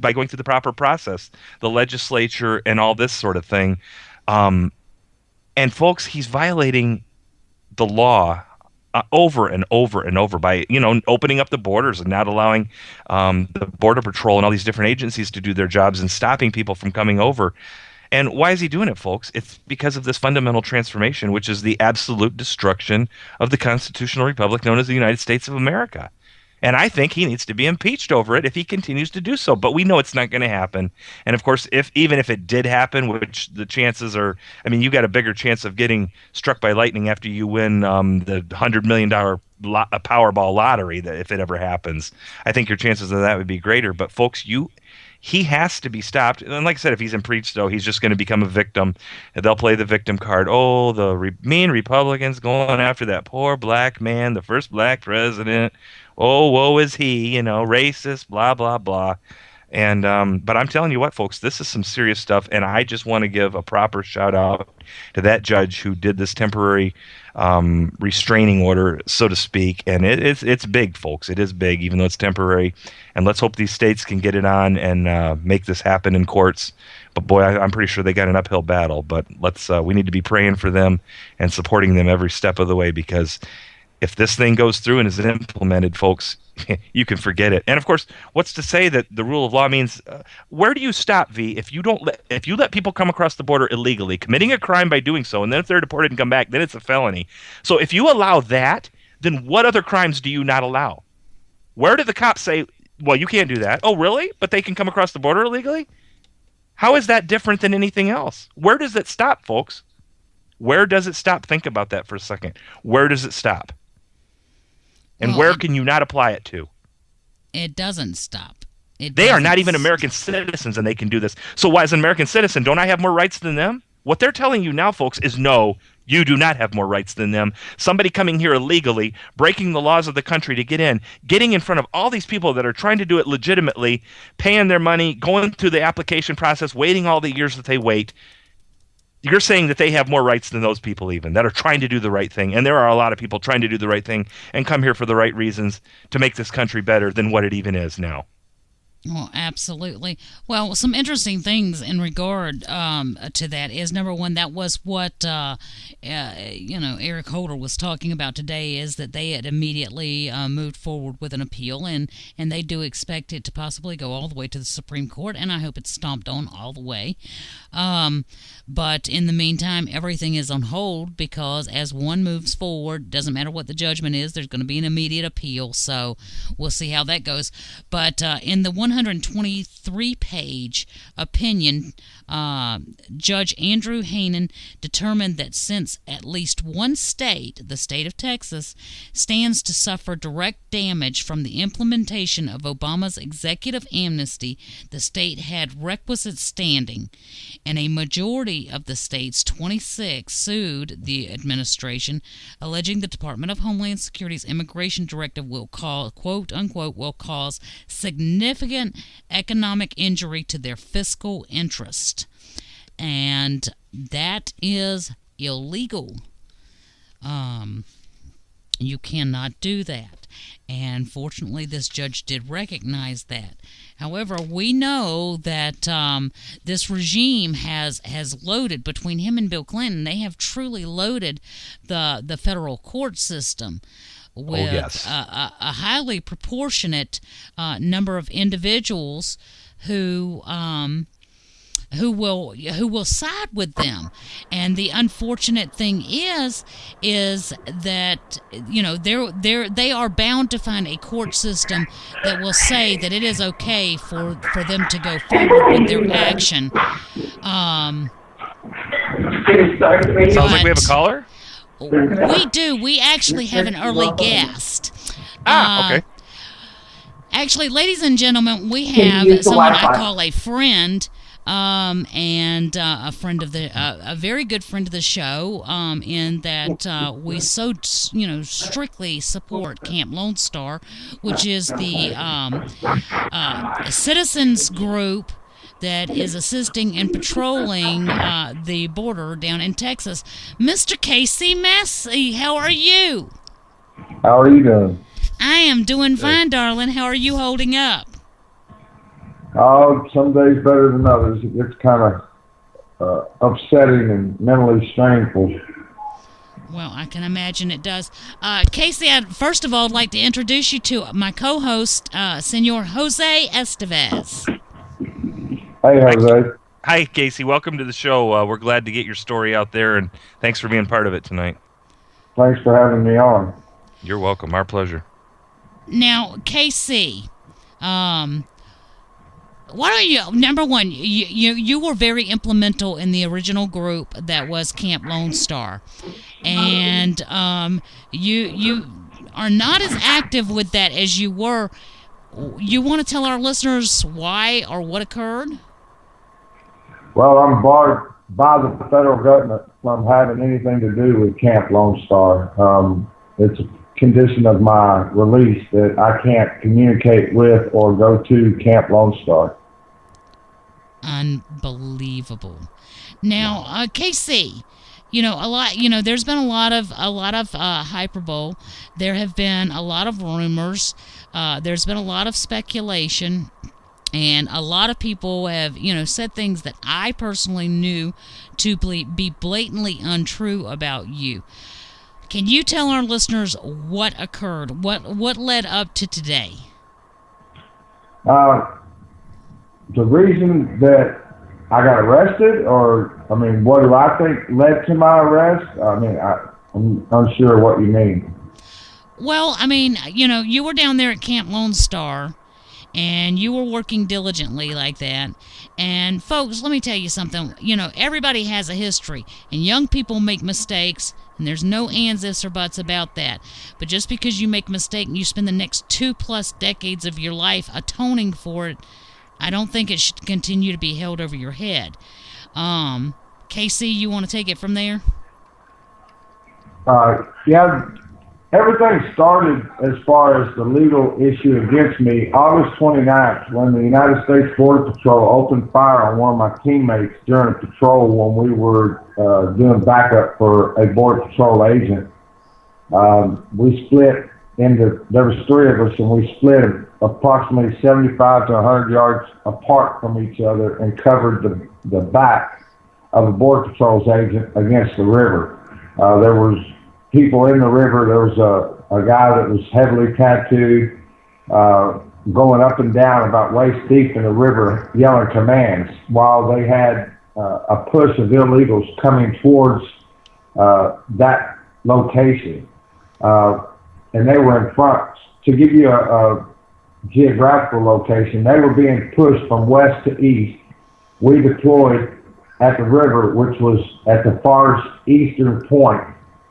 by going through the proper process, the legislature and all this sort of thing. And folks, he's violating the law over and over and over by, opening up the borders and not allowing the Border Patrol and all these different agencies to do their jobs and stopping people from coming over. And why is he doing it, folks? It's because of this fundamental transformation, which is the absolute destruction of the constitutional republic known as the United States of America. And I think he needs to be impeached over it if he continues to do so. But we know it's not going to happen. And of course, even if it did happen, which the chances are, you got a bigger chance of getting struck by lightning after you win the $100 million Powerball lottery, if it ever happens. I think your chances of that would be greater. But folks, he has to be stopped. And like I said, if he's impeached, though, he's just going to become a victim. And they'll play the victim card. Oh, the mean Republicans going after that poor black man, the first black president. Oh, woe is he, racist, blah, blah, blah. And but I'm telling you what, folks, this is some serious stuff. And I just want to give a proper shout out to that judge who did this temporary restraining order, so to speak. And it's big, folks. It is big, even though it's temporary. And let's hope these states can get it on and make this happen in courts. But boy, I'm pretty sure they got an uphill battle. But we need to be praying for them and supporting them every step of the way, because If this thing goes through and is implemented, folks, you can forget it. And of course, what's to say that the rule of law means? Where do you stop, V? If you let people come across the border illegally, committing a crime by doing so, and then if they're deported and come back, then it's a felony. So if you allow that, then what other crimes do you not allow? Where do the cops say, well, you can't do that? Oh, really? But they can come across the border illegally? How is that different than anything else? Where does it stop, folks? Where does it stop? Think about that for a second. Where does it stop? And where can you not apply it to? It doesn't stop. They are not even American citizens, and they can do this. So why, as an American citizen, don't I have more rights than them? What they're telling you now, folks, is no, you do not have more rights than them. Somebody coming here illegally, breaking the laws of the country to get in, getting in front of all these people that are trying to do it legitimately, paying their money, going through the application process, waiting all the years that they wait. You're saying that they have more rights than those people even that are trying to do the right thing. And there are a lot of people trying to do the right thing and come here for the right reasons to make this country better than what it even is now. Well, absolutely. Well, some interesting things in regard to that is, number one, that was what Eric Holder was talking about today, is that they had immediately moved forward with an appeal, and they do expect it to possibly go all the way to the Supreme Court, and I hope it's stomped on all the way. But in the meantime, everything is on hold because as one moves forward, doesn't matter what the judgment is, there's going to be an immediate appeal, so we'll see how that goes. But in the 123-page opinion, Judge Andrew Hanen determined that since at least one state, the state of Texas, stands to suffer direct damage from the implementation of Obama's executive amnesty, the state had requisite standing, and a majority of the states, 26, sued the administration, alleging the Department of Homeland Security's immigration directive will cause, quote unquote, will cause significant economic injury to their fiscal interest. And that is illegal. You cannot do that. And fortunately, this judge did recognize that. However, we know that this regime has loaded, between him and Bill Clinton, they have truly loaded the federal court system with a highly proportionate number of individuals who will side with them. And the unfortunate thing is that they are bound to find a court system that will say that it is okay for them to go forward with their action. Sounds like we have a caller. We do. We actually have an early guest. Okay. Actually, ladies and gentlemen, we have someone I call a friend, and a friend of a very good friend of the show, in that we strictly support Camp Lone Star, which is the citizens group that is assisting in patrolling the border down in Texas. Mr. Casey Massey, how are you? How are you doing? I am doing fine, darling. How are you holding up? Oh, some days better than others. It's kind of upsetting and mentally strainful. Well, I can imagine it does. Casey, first of all, I'd like to introduce you to my co-host, Senor Jose Estevez. Hey, Jose. Hi, Casey. Welcome to the show. We're glad to get your story out there, and thanks for being part of it tonight. Thanks for having me on. You're welcome. Our pleasure. Now, Casey, why don't you, number one, you were very implemental in the original group that was Camp Lone Star, and you are not as active with that as you were. You want to tell our listeners why or what occurred? Well, I'm barred by the federal government from having anything to do with Camp Lone Star. It's a condition of my release that I can't communicate with or go to Camp Lone Star. Unbelievable. Now, KC, there's been a lot of hyperbole. There have been a lot of rumors. There's been a lot of speculation, and a lot of people have, said things that I personally knew to be blatantly untrue about you. Can you tell our listeners what occurred? What led up to today? The reason that I got arrested, or, I mean, what do I think led to my arrest? I mean, I'm unsure what you mean. Well, I mean, you were down there at Camp Lone Star, and you were working diligently like that. And, folks, let me tell you something. Everybody has a history, and young people make mistakes, and there's no ands, ifs, or buts about that. But just because you make a mistake and you spend the next 2+ decades of your life atoning for it, I don't think it should continue to be held over your head. Casey, you want to take it from there? Yeah, everything started as far as the legal issue against me August 29th when the United States Border Patrol opened fire on one of my teammates during a patrol when we were doing backup for a Border Patrol agent. We split there was 3 of us, and we split approximately 75 to 100 yards apart from each other and covered the back of the Border Patrol's agent against the river. There was people in the river. There was a guy that was heavily tattooed, going up and down about waist deep in the river, yelling commands, while they had a push of illegals coming towards that location. And they were in front. To give you a geographical location, they were being pushed from west to east. We deployed at the river, which was at the farthest eastern point.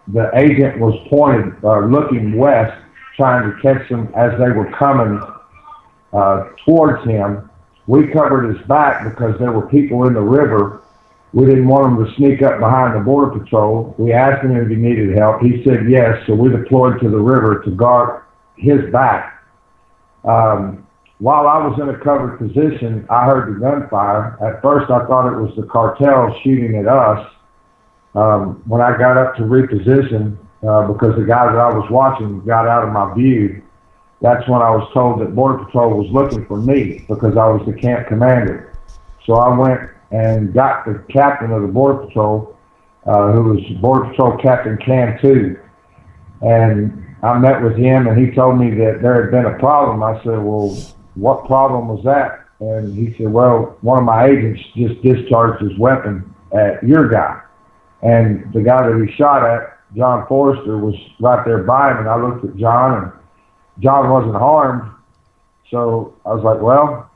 The agent was pointed, looking west, trying to catch them as they were coming towards him. We covered his back because there were people in the river. We didn't want him to sneak up behind the Border Patrol. We asked him if he needed help. He said yes, so we deployed to the river to guard his back. While I was in a covered position, I heard the gunfire. At first, I thought it was the cartel shooting at us. When I got up to reposition, because the guy that I was watching got out of my view, that's when I was told that Border Patrol was looking for me because I was the camp commander. So I went and got the captain of the Border Patrol, who was Border Patrol Captain Cantu. And I met with him, and he told me that there had been a problem. I said, well, what problem was that? And he said, well, one of my agents just discharged his weapon at your guy. And the guy that he shot at, John Forrester, was right there by him. And I looked at John, and John wasn't harmed. So I was like, well,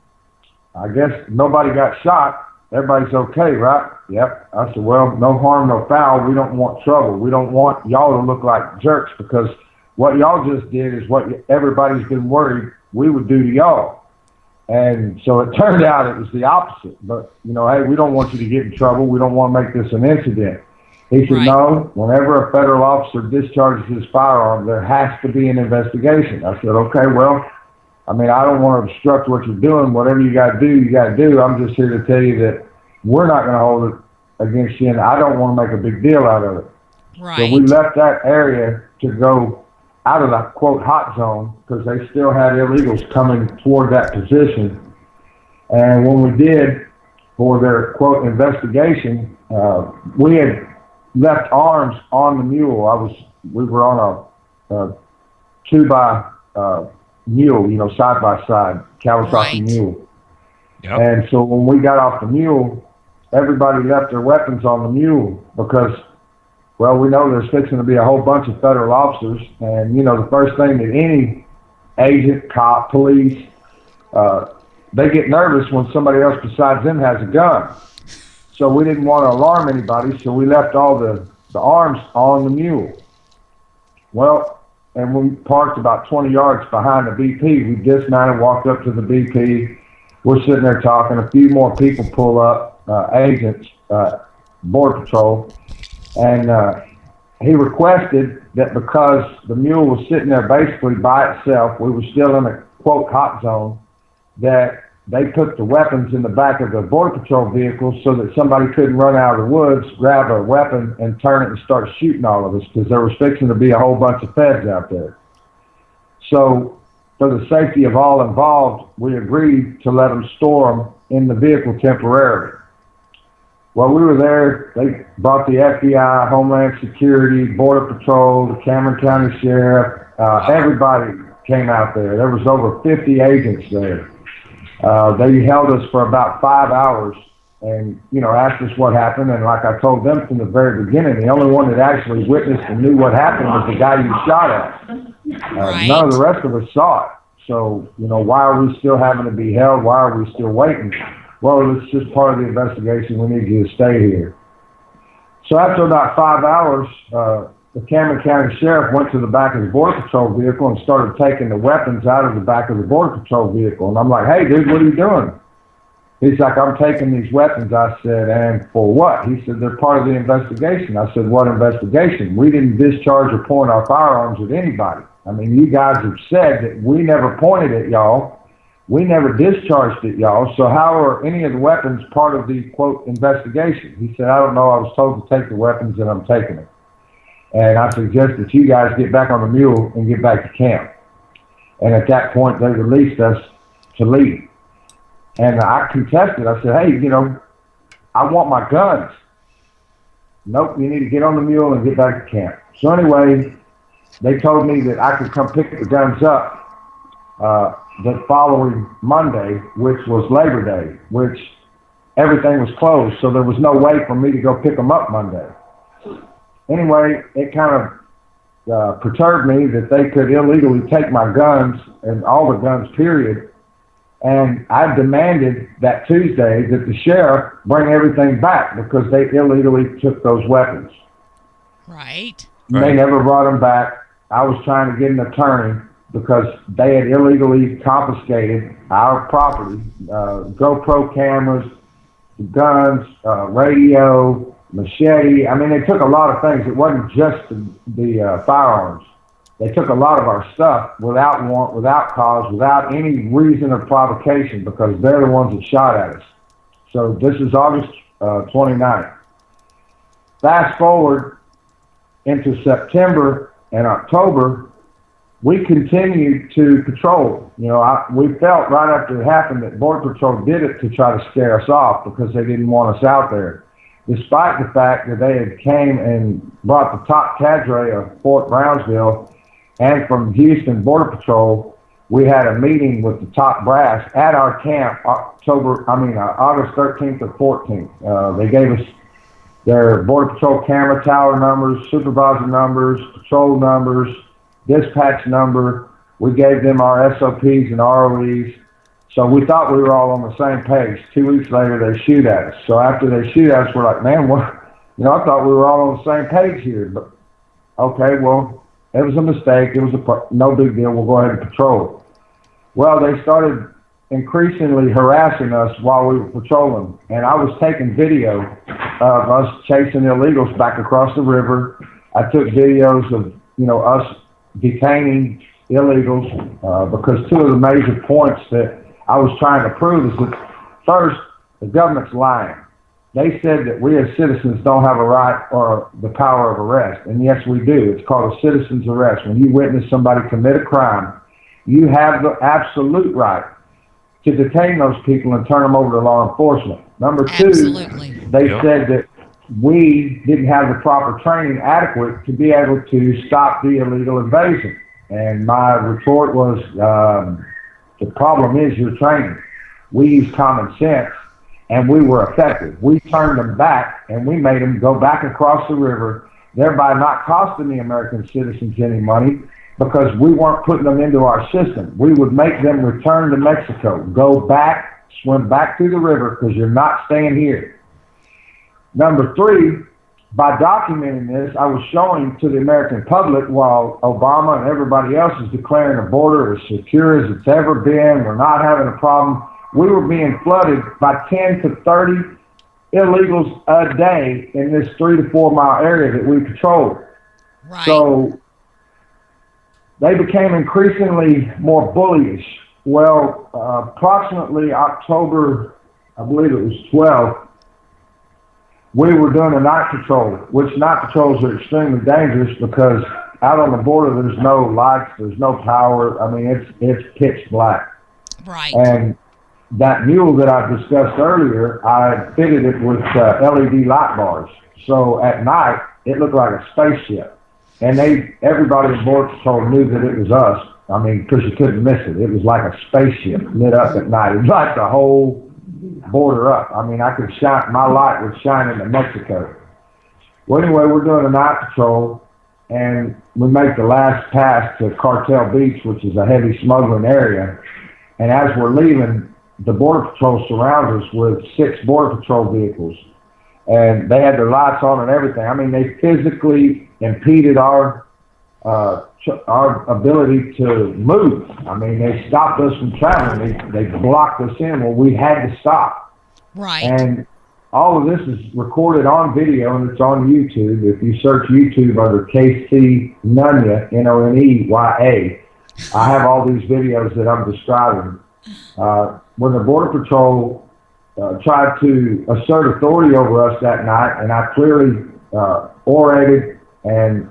I guess nobody got shot. Everybody's okay, right? Yep. I said, well, no harm, no foul. We don't want trouble. We don't want y'all to look like jerks, because what y'all just did is what everybody's been worried we would do to y'all. And so it turned out it was the opposite. But, hey, we don't want you to get in trouble. We don't want to make this an incident. He said, no, whenever a federal officer discharges his firearm, there has to be an investigation. I said, okay, well, I mean, I don't want to obstruct what you're doing. Whatever you got to do, you got to do. I'm just here to tell you that we're not going to hold it against you, and I don't want to make a big deal out of it. Right. So we left that area to go out of the, quote, hot zone, because they still had illegals coming toward that position. And when we did, for their, quote, investigation, we had left arms on the mule. We were on a 2x mule, side by side, Kawasaki mule. Yep. And so when we got off the mule, everybody left their weapons on the mule because, well, we know there's fixing to be a whole bunch of federal officers. And, the first thing that any agent, cop, police, they get nervous when somebody else besides them has a gun. So we didn't want to alarm anybody, so we left all the arms on the mule. Well, and we parked about 20 yards behind the BP. We dismounted, walked up to the BP. We're sitting there talking. A few more people pull up, agents, Border Patrol, and he requested that because the mule was sitting there basically by itself, we were still in a, quote, hot zone, that they put the weapons in the back of the Border Patrol vehicle so that somebody couldn't run out of the woods, grab a weapon, and turn it and start shooting all of us, because there was fixing to be a whole bunch of feds out there. So for the safety of all involved, we agreed to let them store them in the vehicle temporarily. Well, we were there. They brought the FBI, Homeland Security, Border Patrol, the Cameron County Sheriff. Everybody came out there. There was over 50 agents there. They held us for about 5 hours and, asked us what happened. And like I told them from the very beginning, the only one that actually witnessed and knew what happened was the guy you shot at. None of the rest of us saw it. So, why are we still having to be held? Why are we still waiting? Well, it's just part of the investigation. We need you to stay here. So after about 5 hours, the Cameron County Sheriff went to the back of the Border Patrol vehicle and started taking the weapons out of the back of the Border Patrol vehicle. And I'm like, hey, dude, what are you doing? He's like, I'm taking these weapons. I said, and for what? He said, they're part of the investigation. I said, what investigation? We didn't discharge or point our firearms at anybody. I mean, you guys have said that we never pointed at y'all. We never discharged at y'all. So how are any of the weapons part of the, quote, investigation? He said, I don't know. I was told to take the weapons and I'm taking them. And I suggest that you guys get back on the mule and get back to camp. And at that point, they released us to leave. And I contested. I said, hey, I want my guns. Nope, you need to get on the mule and get back to camp. So anyway, they told me that I could come pick the guns up the following Monday, which was Labor Day, which everything was closed. So there was no way for me to go pick them up Monday. Anyway, it kind of perturbed me that they could illegally take my guns and all the guns, period. And I demanded that Tuesday that the sheriff bring everything back because they illegally took those weapons. Right. They never brought them back. I was trying to get an attorney because they had illegally confiscated our property, GoPro cameras, guns, radio, machete. I mean, they took a lot of things. It wasn't just the firearms. They took a lot of our stuff without warrant, without cause, without any reason or provocation because they're the ones that shot at us. So this is August 29th. Fast forward into September and October, we continued to patrol. We felt right after it happened that Border Patrol did it to try to scare us off because they didn't want us out there, despite the fact that they had came and brought the top cadre of Fort Brownsville. And from Houston Border Patrol, we had a meeting with the top brass at our camp August 13th or 14th. They gave us their Border Patrol camera tower numbers, supervisor numbers, patrol numbers, dispatch number. We gave them our SOPs and ROEs. So we thought we were all on the same page. 2 weeks later, they shoot at us. So after they shoot at us, we're like, man, what? I thought we were all on the same page here. But okay, well, it was a mistake. It was no big deal. We'll go ahead and patrol. Well, they started increasingly harassing us while we were patrolling. And I was taking video of us chasing illegals back across the river. I took videos of, us detaining illegals because two of the major points that I was trying to prove is that, first, the government's lying. They said that we as citizens don't have a right or the power of arrest. And yes, we do. It's called a citizen's arrest. When you witness somebody commit a crime, you have the absolute right to detain those people and turn them over to law enforcement. Number two, they said that we didn't have the proper training adequate to be able to stop the illegal invasion. And my retort was, the problem is your training. We use common sense. And we were effective. We turned them back, and we made them go back across the river, thereby not costing the American citizens any money because we weren't putting them into our system. We would make them return to Mexico, go back, swim back through the river because you're not staying here. Number three, by documenting this, I was showing to the American public while Obama and everybody else is declaring the border as secure as it's ever been, we're not having a problem. We were being flooded by 10 to 30 illegals a day in this 3 to 4 mile area that we patrolled. Right. So they became increasingly more bullyish. Well, approximately October, I believe it was 12th, we were doing a night patrol, which night patrols are extremely dangerous because out on the border there's no lights, there's no power. I mean, it's pitch black. Right. And that mule that I discussed earlier, I fitted it with LED light bars. So at night, it looked like a spaceship. And everybody in Border Patrol knew that it was us. I mean, because you couldn't miss it. It was like a spaceship lit up at night. It was like the whole border up. I mean, my light would shine into Mexico. Well, anyway, we're doing a night patrol, and we make the last pass to Cartel Beach, which is a heavy smuggling area. And as we're leaving, the Border Patrol surrounds us with 6 Border Patrol vehicles. And they had their lights on and everything. I mean, they physically impeded our ability to move. I mean, they stopped us from traveling. They blocked us in. Well, we had to stop. Right. And all of this is recorded on video, and it's on YouTube. If you search YouTube under KC Nunya, Nonenya, I have all these videos that I'm describing. When the Border Patrol tried to assert authority over us that night, and I clearly orated and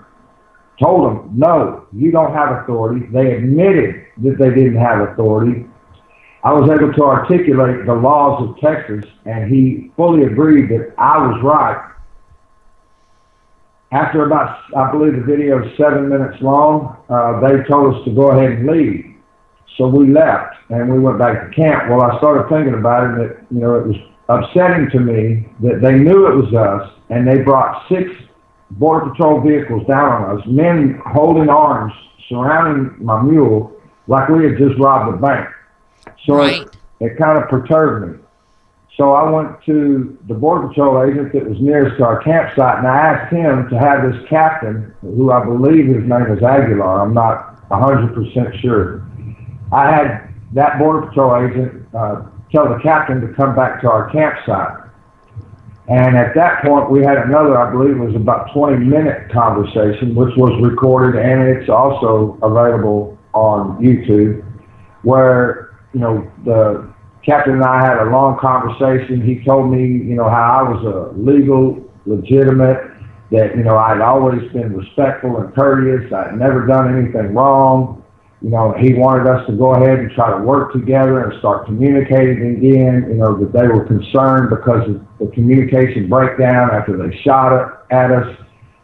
told them, no, you don't have authority. They admitted that they didn't have authority. I was able to articulate the laws of Texas, and he fully agreed that I was right. After about, I believe the video is 7 minutes long, they told us to go ahead and leave. So we left, and we went back to camp. Well, I started thinking about it, that, you know, it was upsetting to me that they knew it was us, and they brought 6 Border Patrol vehicles down on us, men holding arms, surrounding my mule, like we had just robbed a bank. So it kind of perturbed me. So I went to the Border Patrol agent that was nearest to our campsite, and I asked him to have this captain, who I believe his name is Aguilar, I'm not 100% sure. I had that Border Patrol agent tell the captain to come back to our campsite. And at that point, we had another, I believe it was about 20-minute conversation, which was recorded, and it's also available on YouTube, where, you know, the captain and I had a long conversation. He told me, you know, how I was a legal, legitimate, that, you know, I'd always been respectful and courteous. I'd never done anything wrong. You know, he wanted us to go ahead and try to work together and start communicating again, you know, that they were concerned because of the communication breakdown after they shot at us,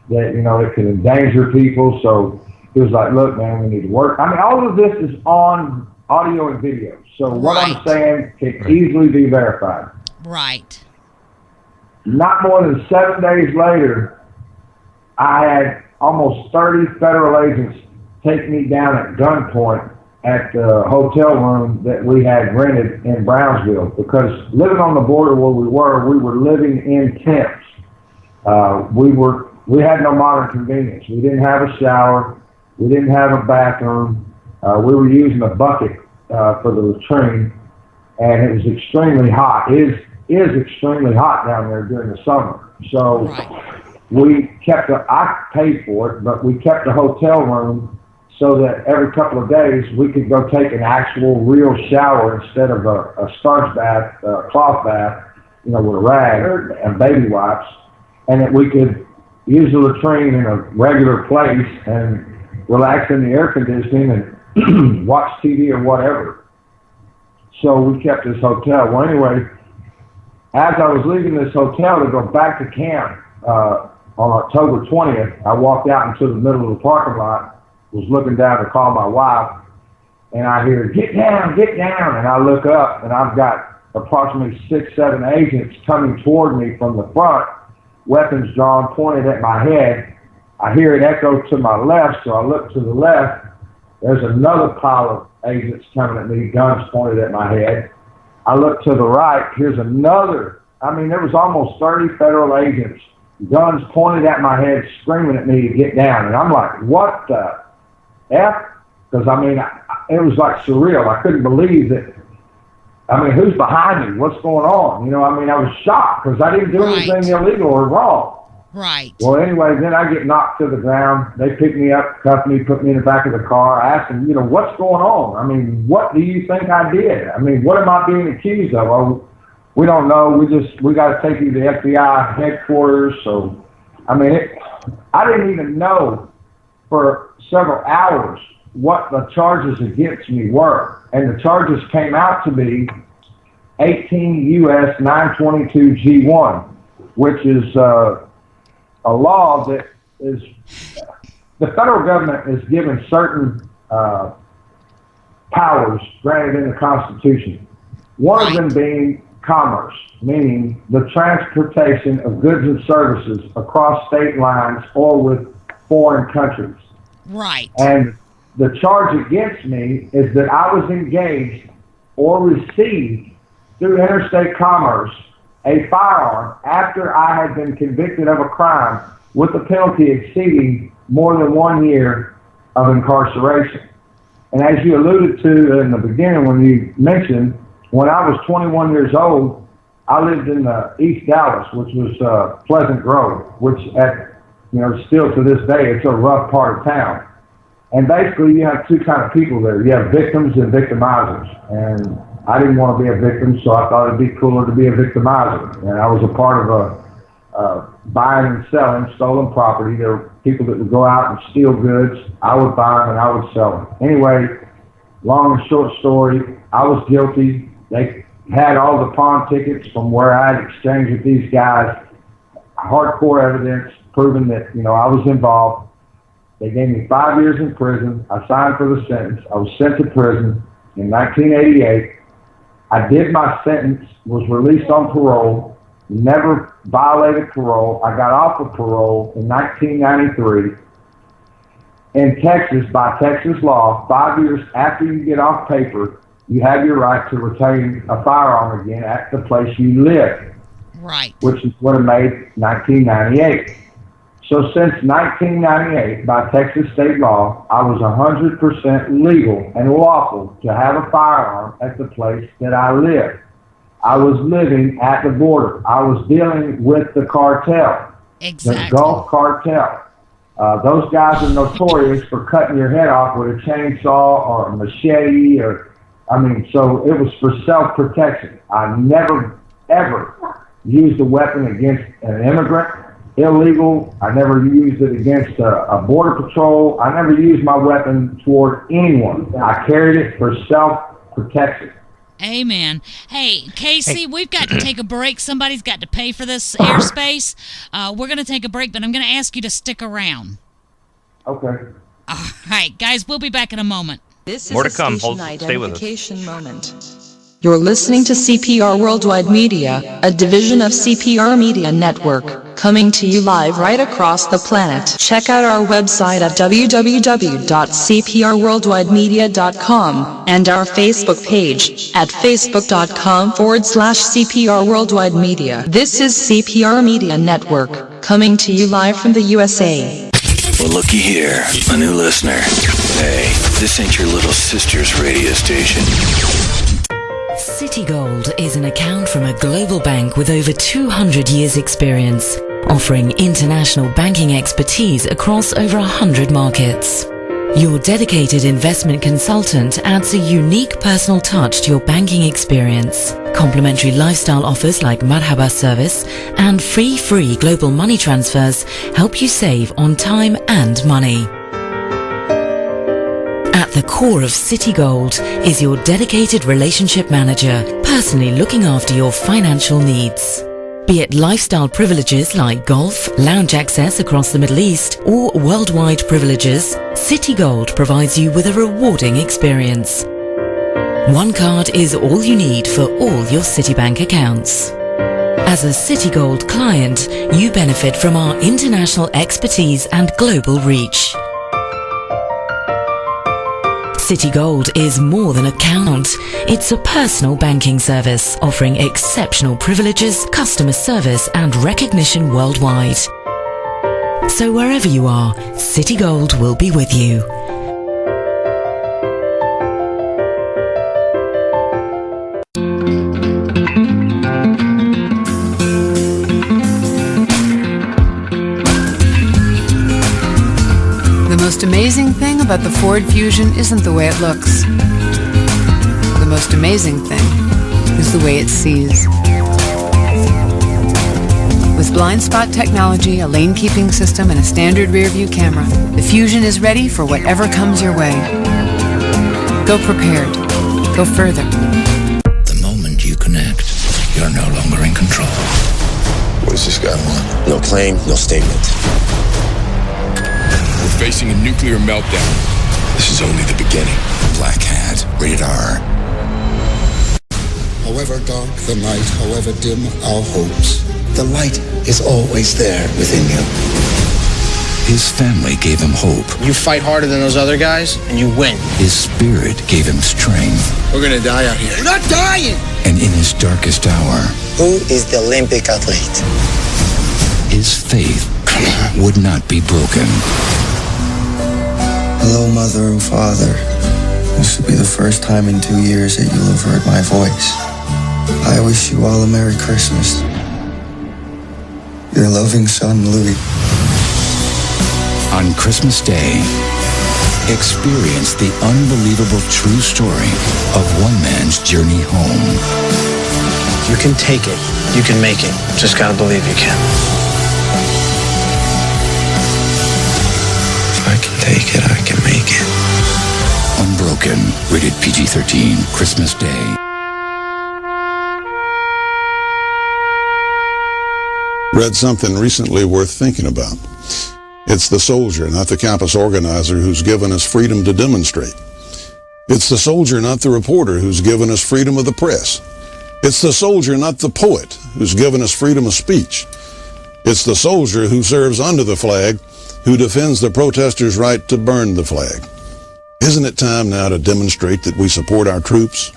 that, you know, it could endanger people. So he was like, look, man, we need to work. I mean, all of this is on audio and video. So what I'm saying can easily be verified. Right. Not more than 7 days later, I had almost 30 federal agents take me down at gunpoint at the hotel room that we had rented in Brownsville, because living on the border where we were living in tents. We had no modern convenience. We didn't have a shower. We didn't have a bathroom. We were using a bucket for the latrine, and it was extremely hot. It is extremely hot down there during the summer. So I paid for it, but we kept a hotel room so that every couple of days we could go take an actual real shower instead of a sponge bath, cloth bath, you know, with a rag and baby wipes, and that we could use the latrine in a regular place and relax in the air conditioning and watch TV or whatever. So we kept this hotel. Well, anyway, as I was leaving this hotel to go back to camp on October 20th, I walked out into the middle of the parking lot, was looking down to call my wife, and I hear, get down, and I look up, and I've got approximately 6, 7 agents coming toward me from the front, weapons drawn, pointed at my head. I hear it echo to my left, so I look to the left. There's another pile of agents coming at me, guns pointed at my head. I look to the right, here's another. I mean, there was almost 30 federal agents, guns pointed at my head, screaming at me to get down. And I'm like, what the F? Because, I mean, it was like surreal. I couldn't believe that. I mean, who's behind me? What's going on? You know, I mean, I was shocked because I didn't do anything illegal or wrong. Right. Well, anyway, then I get knocked to the ground. They pick me up, cuff me, put me in the back of the car. I asked them, you know, what's going on? I mean, what do you think I did? I mean, what am I being accused of? Oh, we don't know. We got to take you to the FBI headquarters. So, I mean, I didn't even know for several hours what the charges against me were. And the charges came out to be 18 U.S. 922 G1, which is a law that is, the federal government is given certain powers granted in the Constitution. One of them being commerce, meaning the transportation of goods and services across state lines or with foreign countries. Right. And the charge against me is that I was engaged or received through interstate commerce a firearm after I had been convicted of a crime with a penalty exceeding more than 1 year of incarceration. And as you alluded to in the beginning when you mentioned, when I was 21 years old, I lived in East Dallas, which was Pleasant Grove, which still to this day, it's a rough part of town. And basically you have two kind of people there. You have victims and victimizers. And I didn't want to be a victim, so I thought it'd be cooler to be a victimizer. And I was a part of a buying and selling stolen property. There were people that would go out and steal goods. I would buy them and I would sell them. Anyway, long and short story, I was guilty. They had all the pawn tickets from where I had exchanged with these guys, hardcore evidence proving that, I was involved. They gave me 5 years in prison. I signed for the sentence. I was sent to prison in 1988. I did my sentence, was released on parole, never violated parole. I got off of parole in 1993. In Texas, by Texas law, 5 years after you get off paper, you have your right to retain a firearm again at the place you live. Right. Which is what it made 1998. So since 1998, by Texas state law, I was 100% legal and lawful to have a firearm at the place that I live. I was living at the border. I was dealing with the cartel, the Gulf cartel. Those guys are notorious for cutting your head off with a chainsaw or a machete so it was for self-protection. I never, ever used a weapon against an immigrant, illegal. I never used it against a border patrol. I never used my weapon toward anyone. I carried it for self-protection. Amen. Hey, Casey, we've got to take a break. Somebody's got to pay for this airspace. We're going to take a break, but I'm going to ask you to stick around. Okay. All right, guys, we'll be back in a moment. This More is to come. a station Stay with us. identification moment. You're listening to CPR Worldwide Media, a division of CPR Media Network, coming to you live right across the planet. Check out our website at www.cprworldwidemedia.com and our Facebook page at facebook.com/CPR Worldwide Media. This is CPR Media Network, coming to you live from the USA. Well, looky here, a new listener. Hey, this ain't your little sister's radio station. Citigold is an account from a global bank with over 200 years' experience, offering international banking expertise across over 100 markets. Your dedicated investment consultant adds a unique personal touch to your banking experience. Complimentary lifestyle offers like Marhaba service and free global money transfers help you save on time and money. At the core of Citigold is your dedicated relationship manager, personally looking after your financial needs. Be it lifestyle privileges like golf, lounge access across the Middle East, or worldwide privileges, Citigold provides you with a rewarding experience. One card is all you need for all your Citibank accounts. As a Citigold client, you benefit from our international expertise and global reach. Citigold is more than an account. It's a personal banking service offering exceptional privileges, customer service and recognition worldwide. So wherever you are, Citigold will be with you. The most amazing thing about the Ford Fusion isn't the way it looks. The most amazing thing is the way it sees. With blind spot technology, a lane keeping system, and a standard rear view camera, the Fusion is ready for whatever comes your way. Go prepared. Go further. The moment you connect, you're no longer in control. What does this guy want? No claim, no statement. We're facing a nuclear meltdown. This is only the beginning. Black Hat, rated R. However dark the night, however dim our hopes, the light is always there within you. His family gave him hope. You fight harder than those other guys, and you win. His spirit gave him strength. We're gonna die out here. We're not dying! And in his darkest hour, Who is the Olympic athlete? his faith would not be broken. Hello, Mother and Father. This will be the first time in 2 years that you'll have heard my voice. I wish you all a Merry Christmas. Your loving son, Louis. On Christmas Day, experience the unbelievable true story of one man's journey home. You can take it. You can make it. Just gotta believe you can. If I can take it, I can make it. Unbroken, rated PG-13, Christmas Day. Read something recently worth thinking about. It's the soldier, not the campus organizer, who's given us freedom to demonstrate. It's the soldier, not the reporter, who's given us freedom of the press. It's the soldier, not the poet, who's given us freedom of speech. It's the soldier who serves under the flag, who defends the protesters' right to burn the flag. Isn't it time now to demonstrate that we support our troops?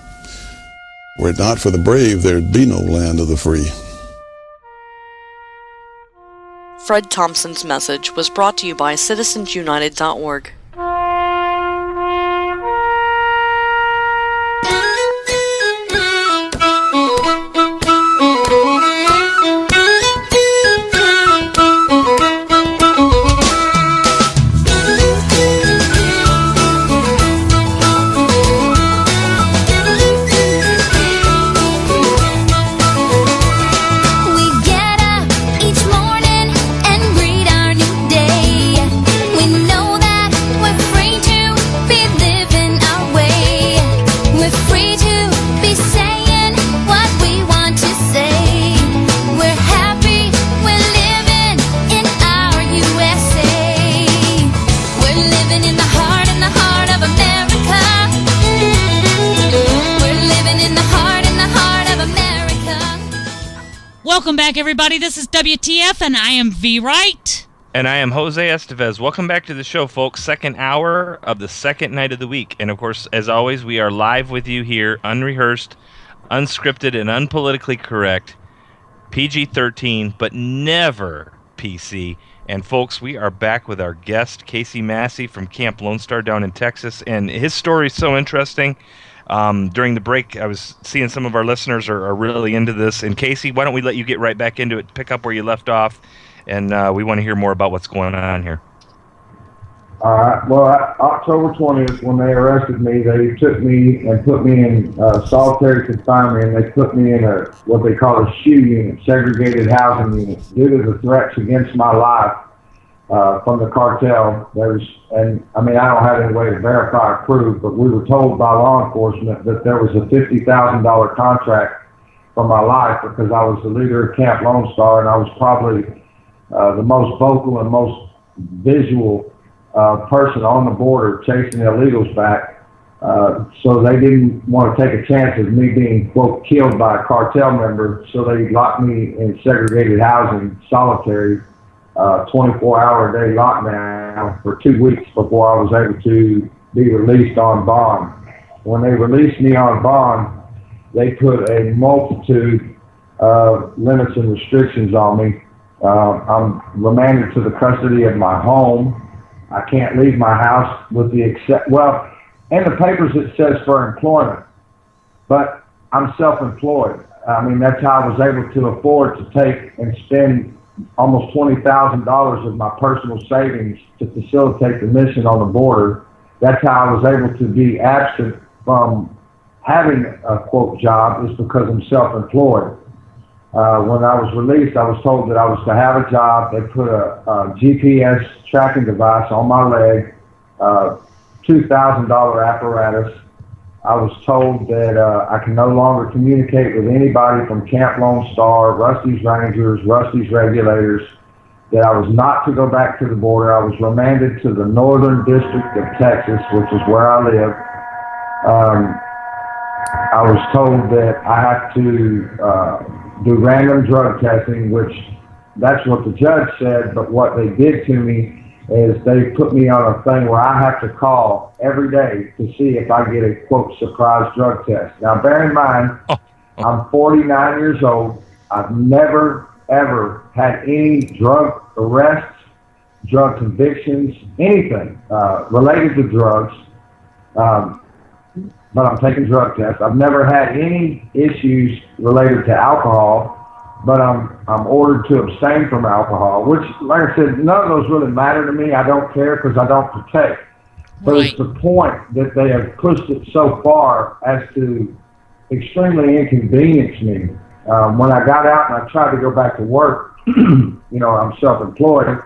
Were it not for the brave, there'd be no land of the free. Fred Thompson's message was brought to you by citizensunited.org. Welcome back, everybody. This is WTF, and I am V. Wright. And I am Jose Estevez. Welcome back to the show, folks. Second hour of the second night of the week. And, of course, as always, we are live with you here, unrehearsed, unscripted, and unpolitically correct. PG-13, but never PC. And, folks, we are back with our guest, Casey Massey from Camp Lone Star down in Texas. And his story is so interesting. During the break, I was seeing some of our listeners are really into this. And Casey, why don't we let you get right back into it, pick up where you left off, and we want to hear more about what's going on here. All right. Well, October 20th, when they arrested me, they took me and put me in solitary confinement, and they put me in what they call a SHU unit, segregated housing unit, due to the threats against my life from the cartel. I don't have any way to verify or prove, but we were told by law enforcement that there was a $50,000 contract for my life because I was the leader of Camp Lone Star, and I was probably the most vocal and most visual person on the border chasing the illegals back. So they didn't want to take a chance of me being, quote, killed by a cartel member, so they locked me in segregated housing, solitary, 24-hour-a-day lockdown for 2 weeks before I was able to be released on bond. When they released me on bond, they put a multitude of limits and restrictions on me. I'm remanded to the custody of my home. I can't leave my house with the in the papers it says for employment, but I'm self-employed. I mean, that's how I was able to afford to take and spend almost $20,000 of my personal savings to facilitate the mission on the border. That's how I was able to be absent from having a, quote, job, is because I'm self-employed. When I was released, I was told that I was to have a job. They put a GPS tracking device on my leg, $2,000 apparatus, I was told that I can no longer communicate with anybody from Camp Lone Star, Rusty's Rangers, Rusty's Regulators, that I was not to go back to the border. I was remanded to the Northern District of Texas, which is where I live. I was told that I have to do random drug testing, which that's what the judge said, but what they did to me is they put me on a thing where I have to call every day to see if I get a, quote, surprise drug test. Now, bear in mind, I'm 49 years old. I've never, ever had any drug arrests, drug convictions, anything related to drugs, but I'm taking drug tests. I've never had any issues related to alcohol, but I'm ordered to abstain from alcohol, which, like I said, none of those really matter to me. I don't care because I don't partake. But it's the point that they have pushed it so far as to extremely inconvenience me. When I got out and I tried to go back to work, I'm self-employed,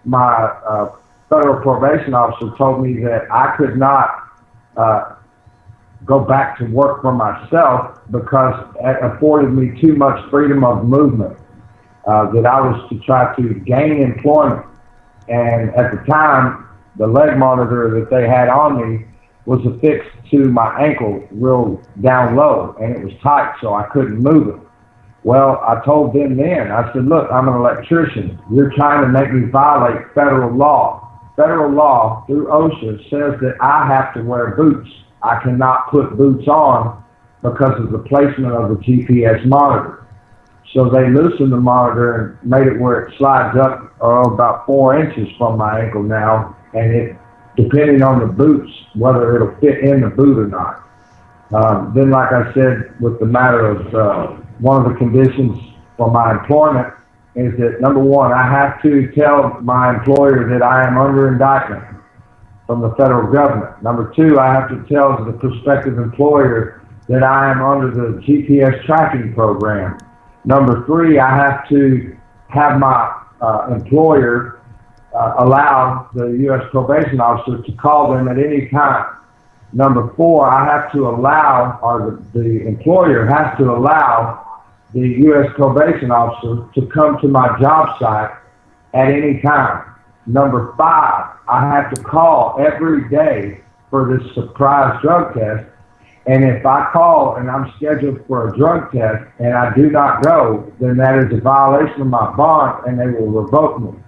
my federal probation officer told me that I could not go back to work for myself because it afforded me too much freedom of movement, that I was to try to gain employment. And at the time, the leg monitor that they had on me was affixed to my ankle real down low, and it was tight, so I couldn't move it. Well, I told them then, I said, look, I'm an electrician. You're trying to make me violate federal law. Federal law through OSHA says that I have to wear boots. I cannot put boots on because of the placement of the GPS monitor. So they loosened the monitor and made it where it slides up about 4 inches from my ankle now, and it, depending on the boots, whether it'll fit in the boot or not. Then, like I said, with the matter of one of the conditions for my employment is that, number one, I have to tell my employer that I am under indictment from the federal government. Number two, I have to tell the prospective employer that I am under the GPS tracking program. Number three, I have to have my employer allow the U.S. probation officer to call them at any time. Number four, I have to allow, or the employer has to allow the U.S. probation officer to come to my job site at any time. Number five, I have to call every day for this surprise drug test. And if I call and I'm scheduled for a drug test and I do not go, then that is a violation of my bond and they will revoke me.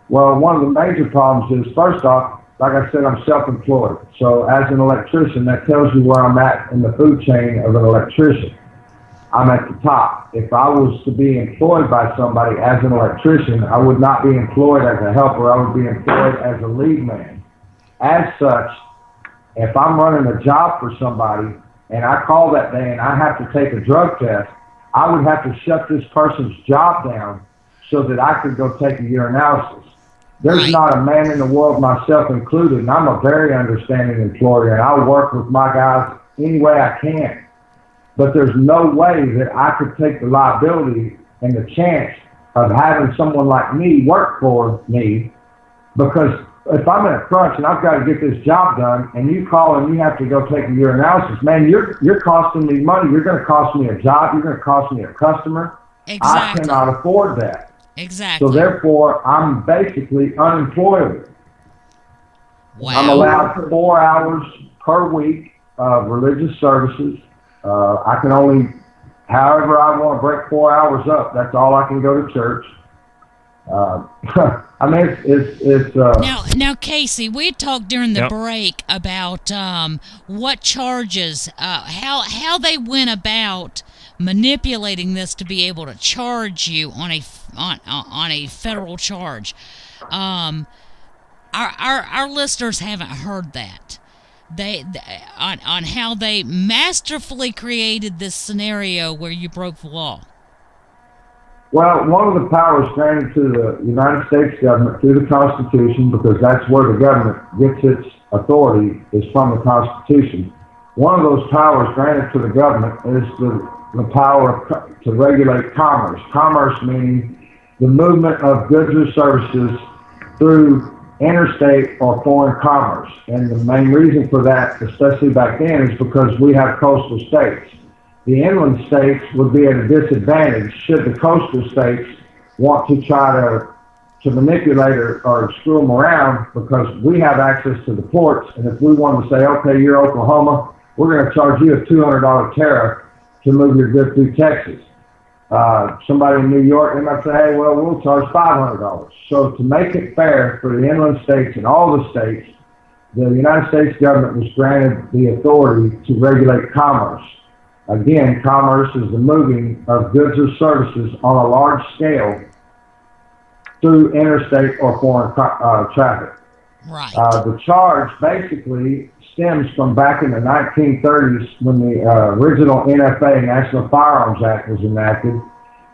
Well, one of the major problems is, first off, like I said, I'm self-employed. So as an electrician, that tells you where I'm at in the food chain of an electrician. I'm at the top. If I was to be employed by somebody as an electrician, I would not be employed as a helper. I would be employed as a lead man. As such, if I'm running a job for somebody and I call that day and I have to take a drug test, I would have to shut this person's job down so that I could go take a urinalysis. There's not a man in the world, myself included, and I'm a very understanding employer, and I work with my guys any way I can. But there's no way that I could take the liability and the chance of having someone like me work for me, because if I'm in a crunch and I've got to get this job done and you call and you have to go take a urinalysis, man, you're costing me money. You're going to cost me a job. You're going to cost me a customer. Exactly. I cannot afford that. Exactly. So therefore, I'm basically unemployable. Wow. I'm allowed 4 hours per week of religious services. I can only, however I want to break 4 hours up, that's all I can go to church. I mean, it's Now, Casey, we had talked during the break about what charges, how they went about manipulating this to be able to charge you on a federal charge. Our listeners haven't heard that. They on how they masterfully created this scenario where you broke the law. Well, one of the powers granted to the United States government through the Constitution, because that's where the government gets its authority, is from the Constitution. One of those powers granted to the government is the power to regulate commerce. Commerce meaning the movement of goods or services through interstate or foreign commerce. And the main reason for that, especially back then, is because we have coastal states. The inland states would be at a disadvantage should the coastal states want to try to manipulate or screw them around, because we have access to the ports. And if we want to say, okay, you're Oklahoma, we're going to charge you a $200 tariff to move your goods through Texas. Somebody in New York, they might say, hey, well, we'll charge $500. So to make it fair for the inland states and all the states, the United States government was granted the authority to regulate commerce. Again, commerce is the moving of goods or services on a large scale through interstate or foreign traffic. Right. The charge basically stems from back in the 1930s when the original NFA, National Firearms Act, was enacted.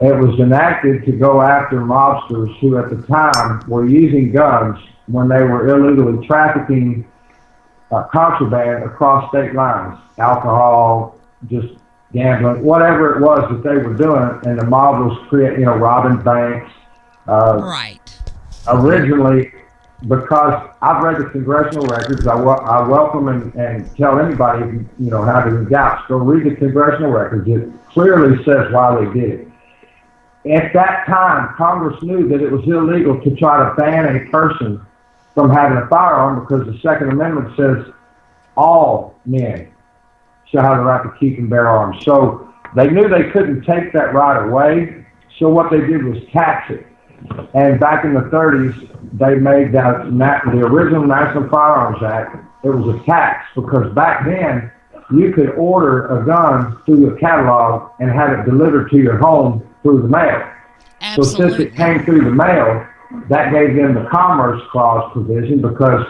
It was enacted to go after mobsters who at the time were using guns when they were illegally trafficking contraband across state lines, alcohol, just gambling, whatever it was that they were doing, and the mob was robbing banks. Right. Originally, because I've read the congressional records, I welcome and tell anybody, having doubts, go read the congressional records. It clearly says why they did it. At that time, Congress knew that it was illegal to try to ban a person from having a firearm, because the Second Amendment says all men shall have the right to keep and bear arms. So they knew they couldn't take that right away, so what they did was tax it. And back in the 30s, they made the original National Firearms Act, it was a tax, because back then you could order a gun through a catalog and have it delivered to your home through the mail. Absolutely. So since it came through the mail, that gave them the Commerce Clause provision, because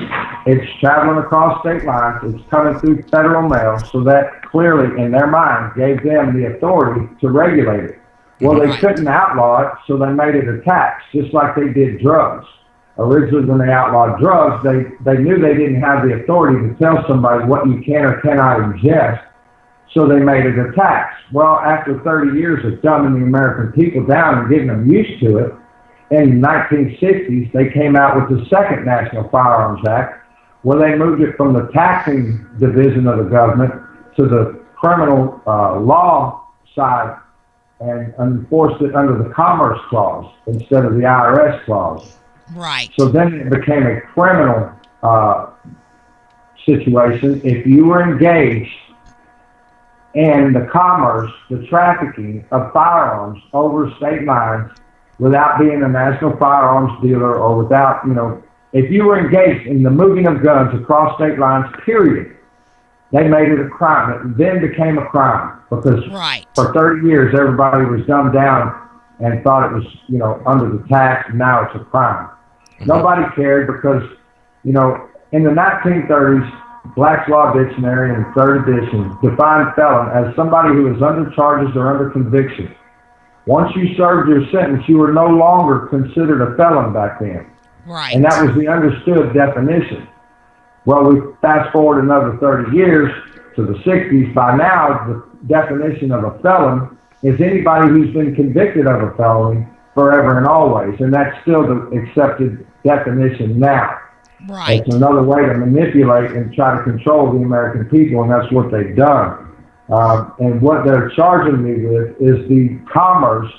it's traveling across state lines, it's coming through federal mail, so that clearly, in their mind, gave them the authority to regulate it. Well, they couldn't outlaw it, so they made it a tax, just like they did drugs. Originally, when they outlawed drugs, they knew they didn't have the authority to tell somebody what you can or cannot ingest, so they made it a tax. Well, after 30 years of dumbing the American people down and getting them used to it, in the 1960s, they came out with the second National Firearms Act, where they moved it from the taxing division of the government to the criminal law side and enforced it under the Commerce Clause instead of the IRS Clause. Right. So then it became a criminal situation. If you were engaged in the commerce, the trafficking of firearms over state lines without being a national firearms dealer, or without, if you were engaged in the moving of guns across state lines, period, they made it a crime. It then became a crime, because for 30 years everybody was dumbed down and thought it was, under the tax, and now it's a crime. Nobody cared, because, in the 1930s, Black's Law Dictionary in 3rd edition defined felon as somebody who is under charges or under conviction. Once you served your sentence, you were no longer considered a felon back then. Right. And that was the understood definition. Well, we fast forward another 30 years to the 60s. By now, the definition of a felon is anybody who's been convicted of a felony forever and always. And that's still the accepted definition now. Right. It's another way to manipulate and try to control the American people, and that's what they've done. And what they're charging me with is the commerce,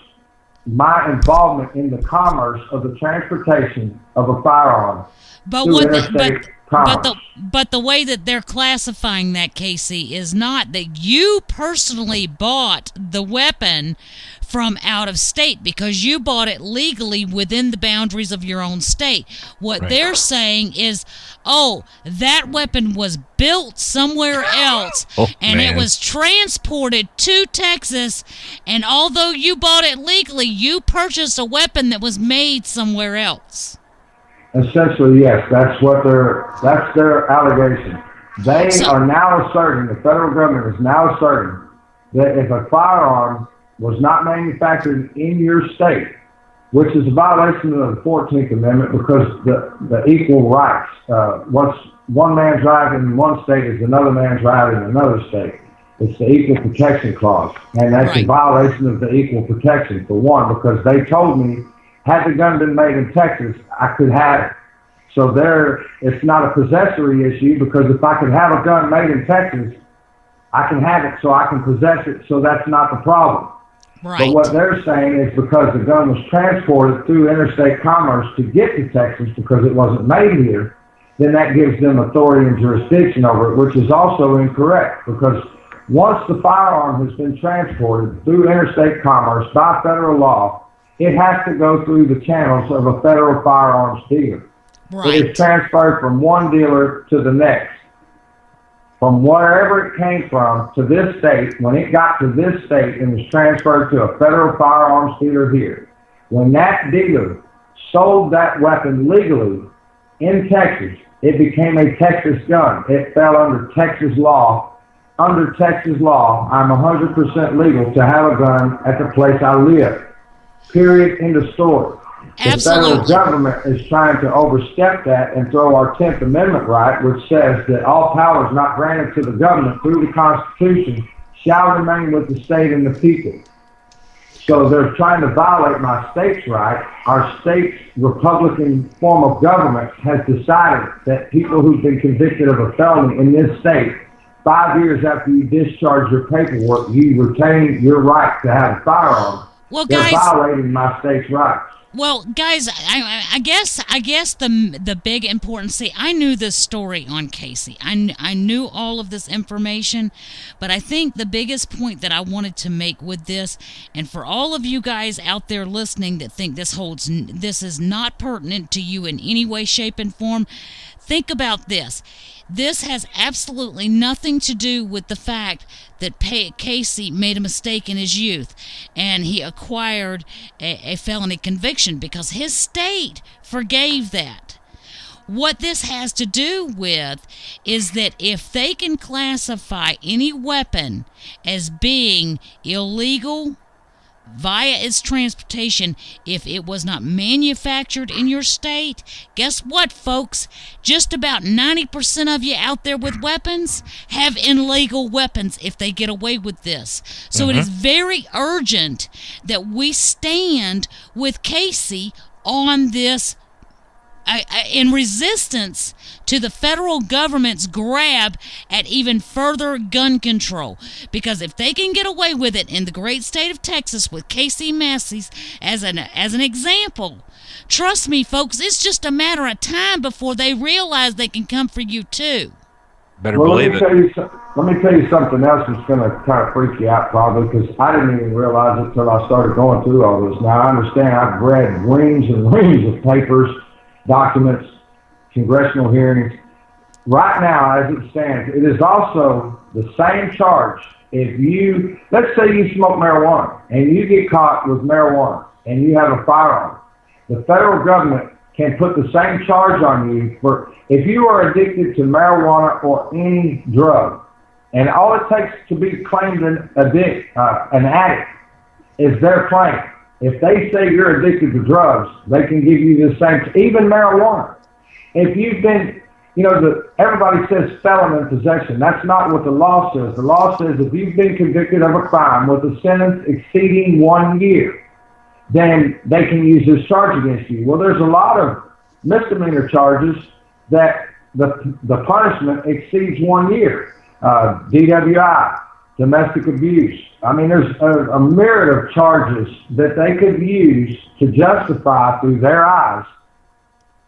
my involvement in the commerce of the transportation of a firearm. But the way that they're classifying that, Casey, is not that you personally bought the weapon from out of state, because you bought it legally within the boundaries of your own state. What they're saying is, that weapon was built somewhere else, and it was transported to Texas, and although you bought it legally, you purchased a weapon that was made somewhere else. Essentially, yes, that's their allegation. They are now asserting, the federal government is now asserting, that if a firearm was not manufactured in your state, which is a violation of the 14th Amendment, because the equal rights, once one man's right in one state is another man's right in another state. It's the Equal Protection Clause, and that's a violation of the equal protection, for one, because they told me, had the gun been made in Texas, I could have it. So there, it's not a possessory issue, because if I could have a gun made in Texas, I can have it so I can possess it, so that's not the problem. Right. But what they're saying is because the gun was transported through interstate commerce to get to Texas because it wasn't made here, then that gives them authority and jurisdiction over it, which is also incorrect, because once the firearm has been transported through interstate commerce by federal law, it has to go through the channels of a federal firearms dealer. Right. It is transferred from one dealer to the next. From wherever it came from to this state, when it got to this state and was transferred to a federal firearms dealer here, when that dealer sold that weapon legally in Texas, it became a Texas gun. It fell under Texas law. Under Texas law, I'm 100% legal to have a gun at the place I live. Period. End of story. Absolutely. The federal government is trying to overstep that and throw our 10th Amendment right, which says that all powers not granted to the government through the Constitution shall remain with the state and the people. So they're trying to violate my state's right. Our state's Republican form of government has decided that people who've been convicted of a felony in this state, 5 years after you discharge your paperwork, you retain your right to have a firearm. Well, they're guys, violating my state's rights. Well, guys, I guess the big important. See, I knew this story on Casey. I knew all of this information, but I think the biggest point that I wanted to make with this, and for all of you guys out there listening that think this is not pertinent to you in any way, shape, and form, think about this. This has absolutely nothing to do with the fact that Casey made a mistake in his youth and he acquired a felony conviction because his state forgave that. What this has to do with is that if they can classify any weapon as being illegal via its transportation, if it was not manufactured in your state, guess what, folks? Just about 90% of you out there with weapons have illegal weapons if they get away with this. So it is very urgent that we stand with Casey on this in resistance to the federal government's grab at even further gun control. Because if they can get away with it in the great state of Texas with Casey Massey's as an example, trust me, folks, it's just a matter of time before they realize they can come for you too. Better believe it. Let me tell you something else that's going to kind of freak you out probably, because I didn't even realize it until I started going through all this. Now, I understand I've read reams and reams of papers, documents, congressional hearings. Right now, as it stands, it is also the same charge. If you, let's say you smoke marijuana and you get caught with marijuana and you have a firearm, the federal government can put the same charge on you for if you are addicted to marijuana or any drug, and all it takes to be claimed an addict is their claim. If they say you're addicted to drugs, they can give you the same, even marijuana. If you've been, everybody says felon in possession. That's not what the law says. The law says if you've been convicted of a crime with a sentence exceeding 1 year, then they can use this charge against you. Well, there's a lot of misdemeanor charges that the punishment exceeds 1 year. DWI, domestic abuse. I mean, there's a myriad of charges that they could use to justify through their eyes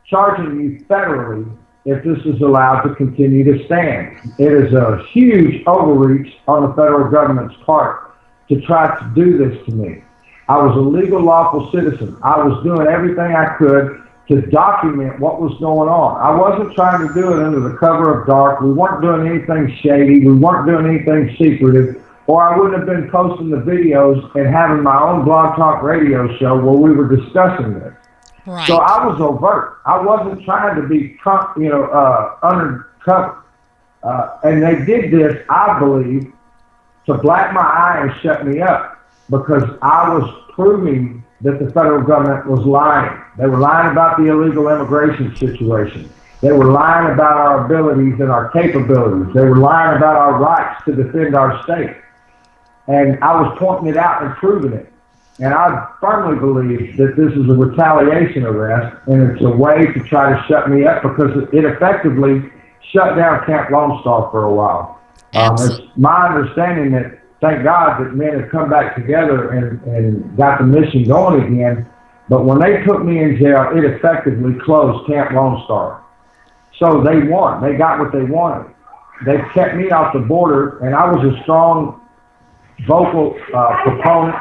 charging you federally if this is allowed to continue to stand. It is a huge overreach on the federal government's part to try to do this to me. I was a legal, lawful citizen. I was doing everything I could to document what was going on. I wasn't trying to do it under the cover of dark. We weren't doing anything shady. We weren't doing anything secretive. Or I wouldn't have been posting the videos and having my own blog talk radio show where we were discussing this. Right. So I was overt. I wasn't trying to be, undercover. And they did this, I believe, to black my eye and shut me up because I was proving that the federal government was lying. They were lying about the illegal immigration situation. They were lying about our abilities and our capabilities. They were lying about our rights to defend our state. And I was pointing it out and proving it. And I firmly believe that this is a retaliation arrest, and it's a way to try to shut me up because it effectively shut down Camp Lone Star for a while. It's my understanding that, thank God, that men have come back together and got the mission going again. But when they put me in jail, it effectively closed Camp Lone Star. So they won. They got what they wanted. They kept me off the border, and I was a strong vocal proponent,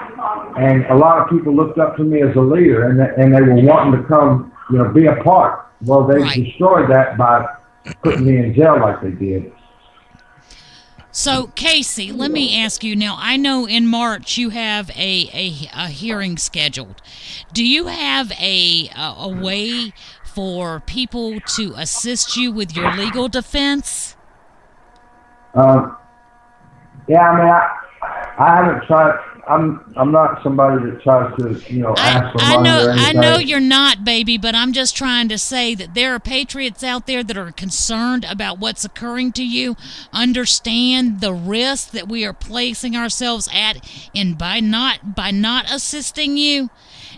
and a lot of people looked up to me as a leader, and they were wanting to come, be a part. Well, they destroyed that by putting me in jail like they did. So, Casey, let me ask you now. I know in March you have a hearing scheduled. Do you have a way for people to assist you with your legal defense? Yeah, I mean, I haven't tried. I'm not somebody that tries to, ask for money or anything. I know you're not, baby, but I'm just trying to say that there are patriots out there that are concerned about what's occurring to you, understand the risk that we are placing ourselves at by not assisting you,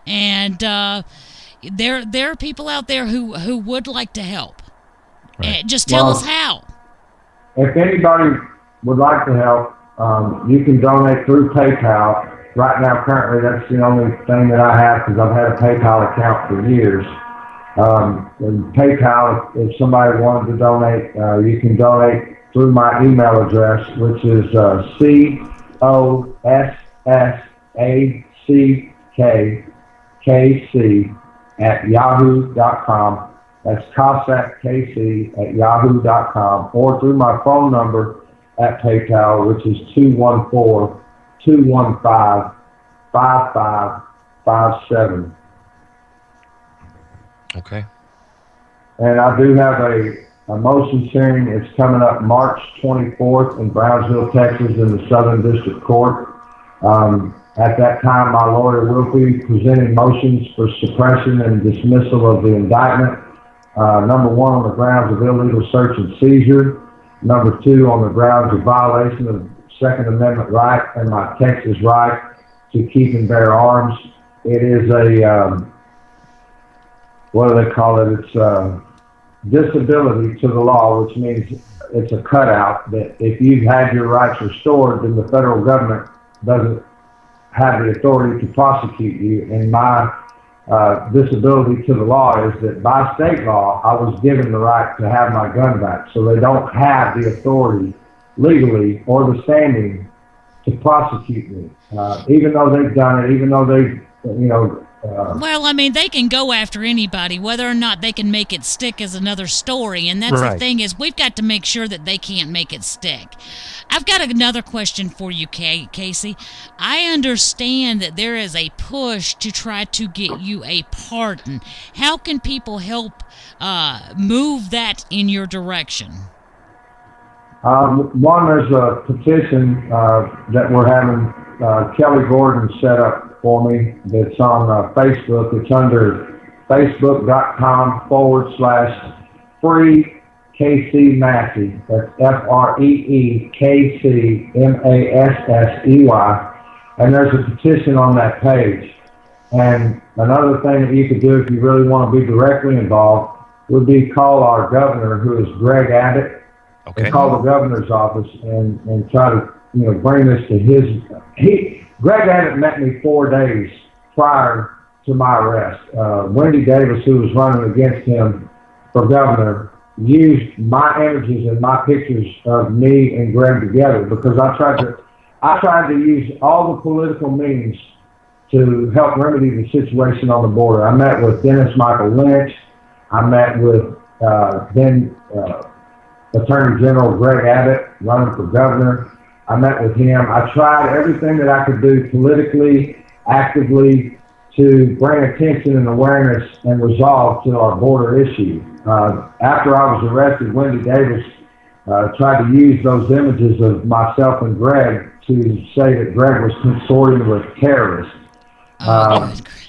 and there are people out there who would like to help. Right. Just tell us how. If anybody would like to help, you can donate through PayPal. Right now, currently, that's the only thing that I have because I've had a PayPal account for years. And PayPal, if somebody wanted to donate, you can donate through my email address, which is COSSACKKC@yahoo.com. That's COSSACKKC@yahoo.com, or through my phone number at PayPal, which is 214-215-5557. Okay. And I do have a motions hearing. It's coming up March 24th in Brownsville, Texas, in the Southern District Court. At that time, my lawyer will be presenting motions for suppression and dismissal of the indictment. Number one, on the grounds of illegal search and seizure. Number two, on the grounds of violation of Second Amendment right and my Texas right to keep and bear arms. It is a, what do they call it? It's disability to the law, which means it's a cutout that if you've had your rights restored, then the federal government doesn't have the authority to prosecute you. And my disability to the law is that by state law, I was given the right to have my gun back. So they don't have the authority legally or the standing to prosecute me. Even though they've done it, even though they've, well, I mean, they can go after anybody. Whether or not they can make it stick is another story. And that's the thing is we've got to make sure that they can't make it stick. I've got another question for you, Casey. I understand that there is a push to try to get you a pardon. How can people help move that in your direction? One, there's a petition that we're having Kelly Gordon set up for me that's on Facebook. It's under facebook.com/free KC Massey. That's FREEKCMASSEY. And there's a petition on that page. And another thing that you could do if you really want to be directly involved would be call our governor, who is Greg Abbott. Okay. And call the governor's office and try to bring this to his. Greg Abbott met me 4 days prior to my arrest. Wendy Davis, who was running against him for governor, used my images and my pictures of me and Greg together because I tried to use all the political means to help remedy the situation on the border. I met with Dennis Michael Lynch. I met with then Attorney General Greg Abbott running for governor. I met with him. I tried everything that I could do politically, actively, to bring attention and awareness and resolve to our border issue. After I was arrested, Wendy Davis tried to use those images of myself and Greg to say that Greg was consorting with terrorists.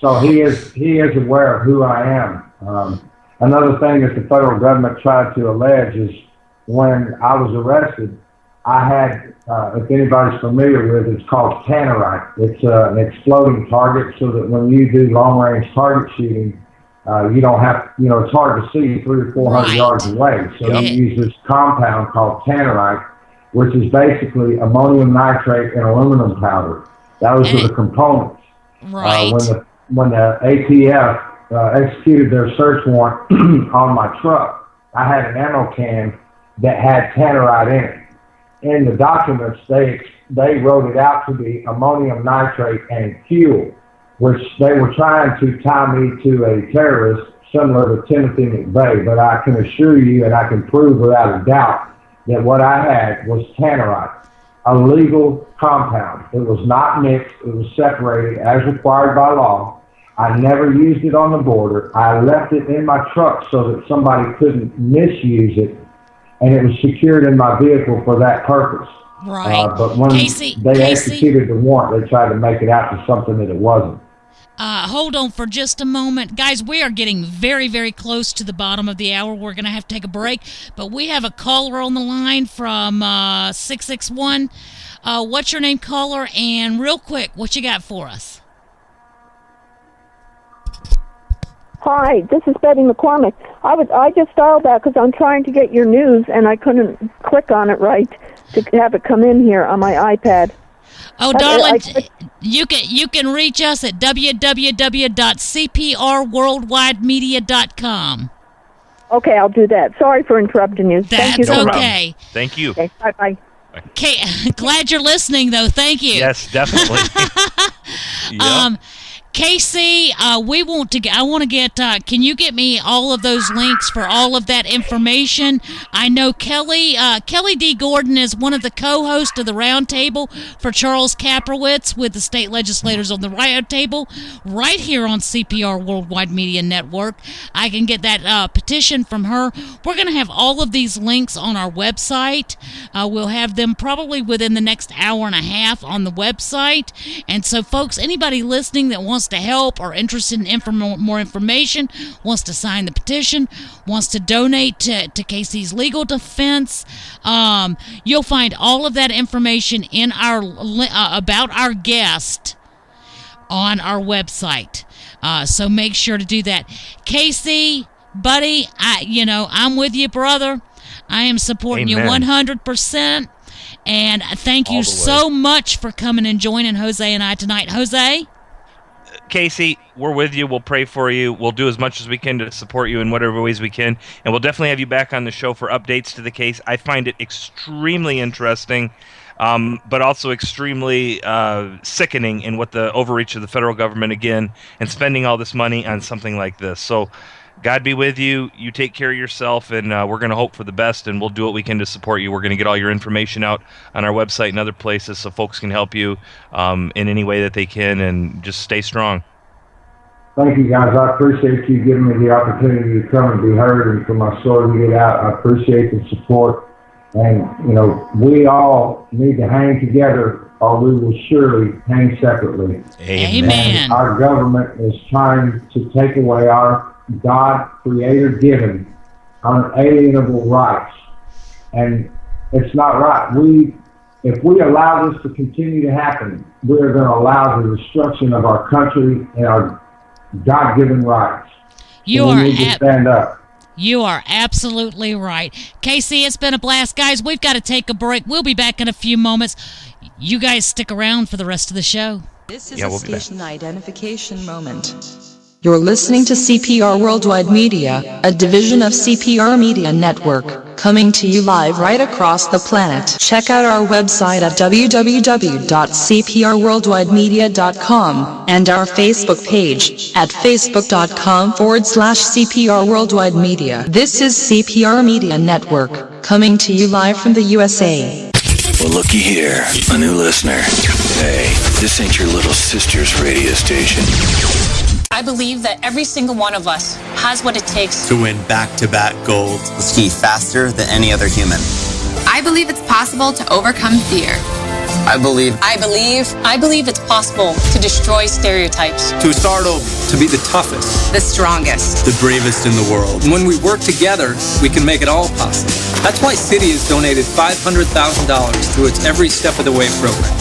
So he is aware of who I am. Another thing that the federal government tried to allege is when I was arrested, I had if anybody's familiar with, it's called tannerite. It's an exploding target, so that when you do long-range target shooting, you don't have, it's hard to see 300 or 400 yards away. So you use this compound called tannerite, which is basically ammonium nitrate and aluminum powder. Those are the components. Right. When the ATF executed their search warrant on my truck, I had an ammo can that had tannerite in it. In the documents, they wrote it out to be ammonium nitrate and fuel, which they were trying to tie me to a terrorist similar to Timothy McVeigh. But I can assure you, and I can prove without a doubt, that what I had was tannerite, a legal compound. It was not mixed. It was separated as required by law. I never used it on the border. I left it in my truck so that somebody couldn't misuse it, and it was secured in my vehicle for that purpose. Right. But when they executed the warrant, they tried to make it out to something that it wasn't. Hold on for just a moment. Guys, we are getting very, very close to the bottom of the hour. We're going to have to take a break, but we have a caller on the line from 661. What's your name, caller? And real quick, what you got for us? Hi, this is Betty McCormick. I just dialed that because I'm trying to get your news, and I couldn't click on it right to have it come in here on my iPad. Oh, darling, you can reach us at www.cprworldwidemedia.com. Okay, I'll do that. Sorry for interrupting you. Thank you so much. Okay. Thank you. Okay, bye-bye. Okay, glad you're listening, though. Thank you. Yes, definitely. Casey, I want to get, can you get me all of those links for all of that information? I know Kelly D. Gordon is one of the co-hosts of the Roundtable for Charles Kaprowitz with the state legislators on the Roundtable right here on CPR Worldwide Media Network. I can get that petition from her. We're going to have all of these links on our website. We'll have them probably within the next hour and a half on the website. And so, folks, anybody listening that wants to help or interested in more information, wants to sign the petition, wants to donate to Casey's legal defense, you'll find all of that information in our about our guest on our website. So make sure to do that. Casey, buddy, I'm with you, brother. I am supporting you 100%. And thank you so much for coming and joining Jose and I tonight. Jose? Casey, we're with you. We'll pray for you. We'll do as much as we can to support you in whatever ways we can. And we'll definitely have you back on the show for updates to the case. I find it extremely interesting, but also extremely sickening in what the overreach of the federal government again and spending all this money on something like this. So God be with you. You take care of yourself, and we're going to hope for the best, and we'll do what we can to support you. We're going to get all your information out on our website and other places so folks can help you in any way that they can, and just stay strong. Thank you, guys. I appreciate you giving me the opportunity to come and be heard and for my story to get out. I appreciate the support. And, we all need to hang together or we will surely hang separately. Amen. And our government is trying to take away our God creator-given unalienable rights. And it's not right. If we allow this to continue to happen, we're going to allow the destruction of our country and our God-given rights. You we need to stand up. You are absolutely right. Casey, it's been a blast. Guys, we've got to take a break. We'll be back in a few moments. You guys stick around for the rest of the show. This is a station identification moment. You're listening to CPR Worldwide Media, a division of CPR Media Network, coming to you live right across the planet. Check out our website at www.cprworldwidemedia.com and our Facebook page at facebook.com/CPR Worldwide Media. This is CPR Media Network, coming to you live from the USA. Well, looky here, a new listener. Hey, this ain't your little sister's radio station. I believe that every single one of us has what it takes to win back-to-back gold. Ski faster than any other human. I believe it's possible to overcome fear. I believe it's possible to destroy stereotypes. to start over, to be the toughest, The strongest. the bravest in the world. And when we work together, we can make it all possible. That's why Citi has donated $500,000 through its Every Step of the Way program,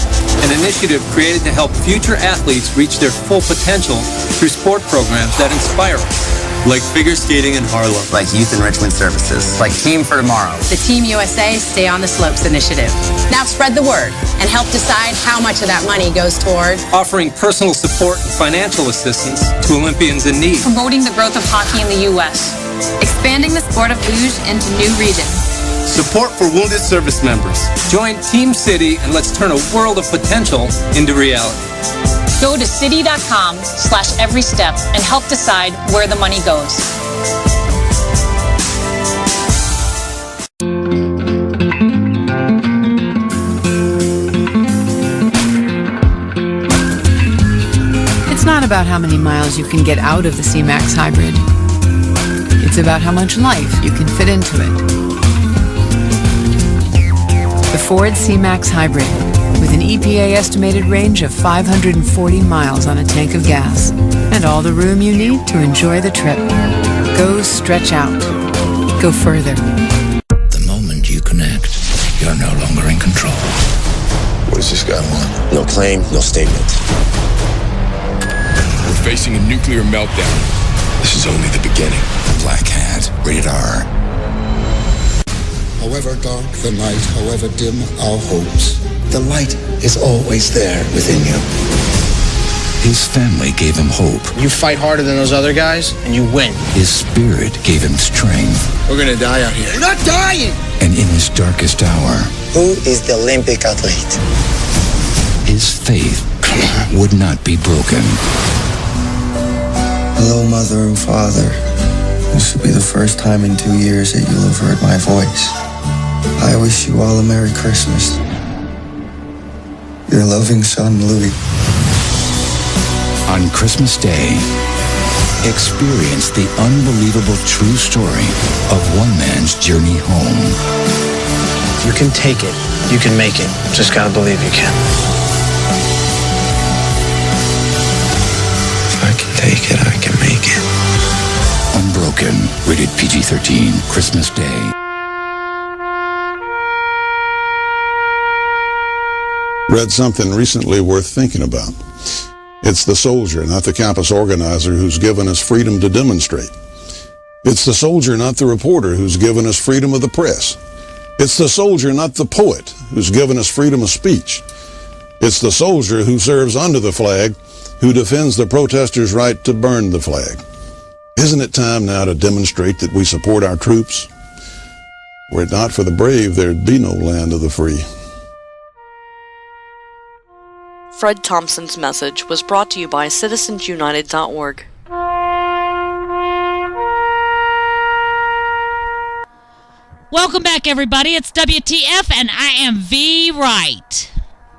an initiative created to help future athletes reach their full potential through sport programs that inspire us. Like figure skating in Harlem. Like youth enrichment services. Like Team for Tomorrow. The Team USA Stay on the Slopes initiative. Now spread the word and help decide how much of that money goes toward Offering personal support and financial assistance to Olympians in need. promoting the growth of hockey in the U.S., expanding the sport of luge into new regions. Support for wounded service members. Join Team Citi and let's turn a world of potential into reality. Go to citi.com/everystep and help decide where the money goes. It's not about how many miles you can get out of the C-Max Hybrid. It's about how much life you can fit into it. The Ford C-Max Hybrid, with an EPA estimated range of 540 miles on a tank of gas, and all the room you need to enjoy the trip. Go stretch out. Go further. The moment you connect, you're no longer in control. What does this guy want? No claim, no statement. We're facing a nuclear meltdown. This is only the beginning. Black Hat, rated R. However dark the night, however dim our hopes, the light is always there within you. His family gave him hope. You fight harder than those other guys, and you win. His spirit gave him strength. We're gonna die out here. We're not dying! And in his darkest hour, Who is the Olympic athlete? his faith would not be broken. Hello, Mother and Father. This will be the first time in 2 years that you'll have heard my voice. I wish you all a Merry Christmas. Your loving son, Louis. On Christmas Day, experience the unbelievable true story of one man's journey home. You can take it. You can make it. Just gotta believe you can. If I can take it, I can make it. Unbroken, rated PG-13, Christmas Day. Read something recently worth thinking about. It's the soldier, not the campus organizer, who's given us freedom to demonstrate. It's the soldier, not the reporter, who's given us freedom of the press. It's the soldier, not the poet, who's given us freedom of speech. It's the soldier who serves under the flag, who defends the protesters' right to burn the flag. Isn't it time now to demonstrate that we support our troops? Were it not for the brave, there'd be no land of the free. Fred Thompson's message was brought to you by citizensunited.org. Welcome back, everybody. It's WTF, and I am V. Wright.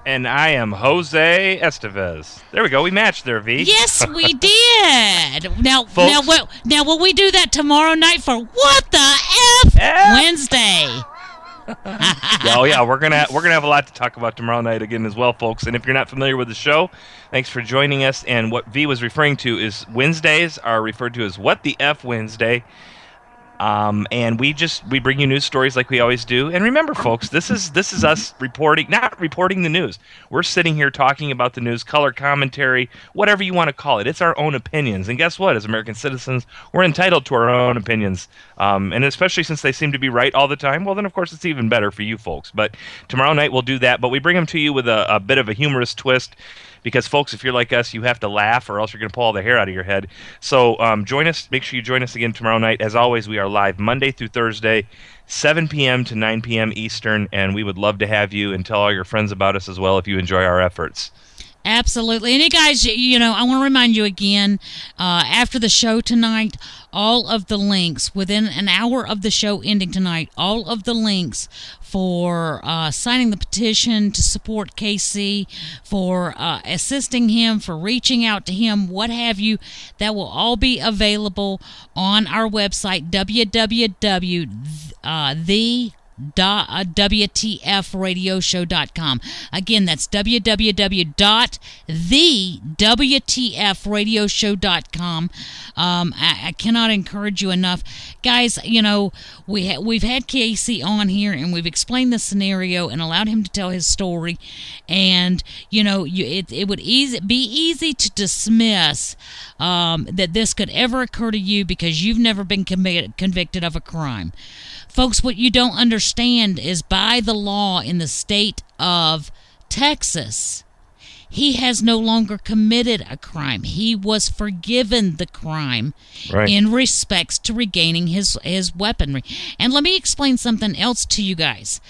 And I am Jose Estevez. There we go. We matched there, V. Yes, we did. Now, Folks. will we do that tomorrow night for What the F? Wednesday? Oh yeah, we're gonna have a lot to talk about tomorrow night again as well, folks. And if you're not familiar with the show, thanks for joining us. And what V was referring to is Wednesdays are referred to as What the F Wednesday. And we bring you news stories like we always do. And remember, folks, this is us reporting, not reporting the news. We're sitting here talking about the news, color commentary, whatever you want to call it. It's our own opinions. And guess what? As American citizens, we're entitled to our own opinions. And especially since they seem to be right all the time, well, then, of course, it's even better for you folks. But tomorrow night we'll do that. But we bring them to you with a bit of a humorous twist. Because, folks, if you're like us, you have to laugh or else you're going to pull all the hair out of your head. So join us. Make sure you join us again tomorrow night. As always, we are live Monday through Thursday, 7 p.m. to 9 p.m. Eastern. And we would love to have you and tell all your friends about us as well if you enjoy our efforts. Absolutely. And you guys, I want to remind you again, after the show tonight, all of the links, within an hour of the show ending tonight, all of the links for signing the petition to support KC, for assisting him, for reaching out to him, what have you, that will all be available on our website, www.the www.thewtfradioshow.com. Again, that's www.thewtfradioshow.com. I cannot encourage you enough. Guys, you know, we've had Casey on here and we've explained the scenario and allowed him to tell his story. And, you know, it would be easy to dismiss that this could ever occur to you because you've never been convicted of a crime. Folks, what you don't understand is by the law in the state of Texas, he has no longer committed a crime. He was forgiven the crime in respects to regaining his weaponry. And let me explain something else to you guys.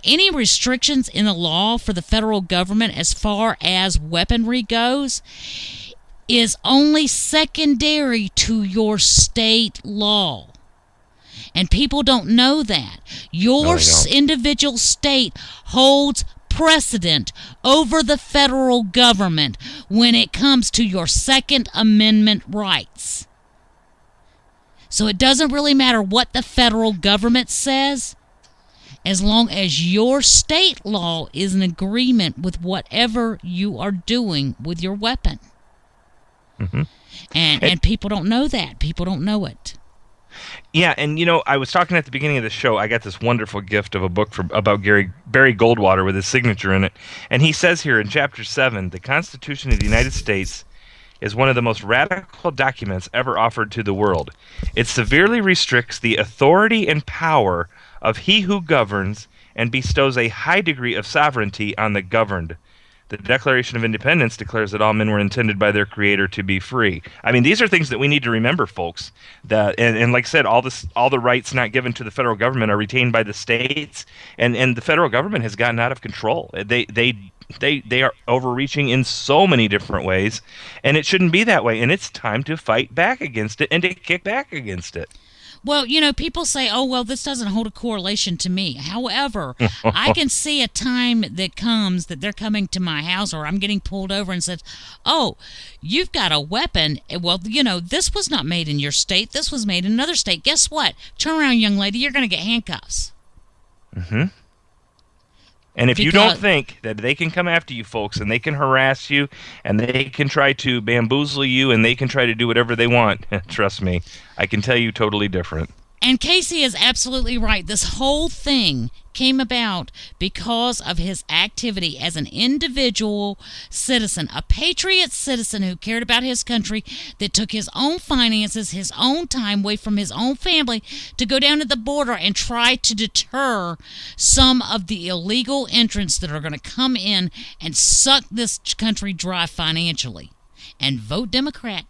Any restrictions in the law for the federal government as far as weaponry goes is only secondary to your state law. And people don't know that. Your individual state holds precedent over the federal government when it comes to your Second Amendment rights. So it doesn't really matter what the federal government says, as long as your state law is in agreement with whatever you are doing with your weapon. Mm-hmm. And people don't know that. People don't know it. Yeah, and you know, I was talking at the beginning of the show, I got this wonderful gift of a book about Barry Goldwater with his signature in it. And he says here in Chapter 7, the Constitution of the United States is one of the most radical documents ever offered to the world. It severely restricts the authority and power of he who governs and bestows a high degree of sovereignty on the governed. The Declaration of Independence declares that all men were intended by their Creator to be free. I mean, these are things that we need to remember, folks. That and like I said, all the rights not given to the federal government are retained by the states, and the federal government has gotten out of control. They are overreaching in so many different ways, and it shouldn't be that way. And it's time to fight back against it and to kick back against it. Well, you know, people say, oh, well, this doesn't hold a correlation to me. However, I can see a time that comes that they're coming to my house or I'm getting pulled over and says, oh, you've got a weapon. Well, you know, this was not made in your state. This was made in another state. Guess what? Turn around, young lady. You're going to get handcuffs. Mm-hmm. And if you don't think that they can come after you, folks, and they can harass you, and they can try to bamboozle you, and they can try to do whatever they want, trust me, I can tell you totally different. And Casey is absolutely right. This whole thing came about because of his activity as an individual citizen, a patriot citizen who cared about his country, that took his own finances, his own time away from his own family to go down to the border and try to deter some of the illegal entrants that are going to come in and suck this country dry financially. And vote Democrat.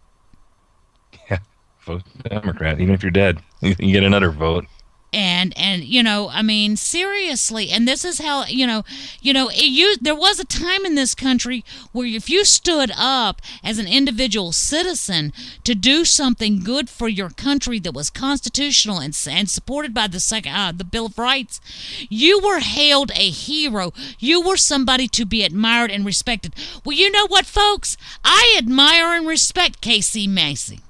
Yeah, vote Democrat. Even if you're dead, you can get another vote. And you know, I mean, seriously, and this is how, there was a time in this country where if you stood up as an individual citizen to do something good for your country that was constitutional and supported by the Bill of Rights, you were hailed a hero. You were somebody to be admired and respected. Well, you know what, folks? I admire and respect Casey Massey.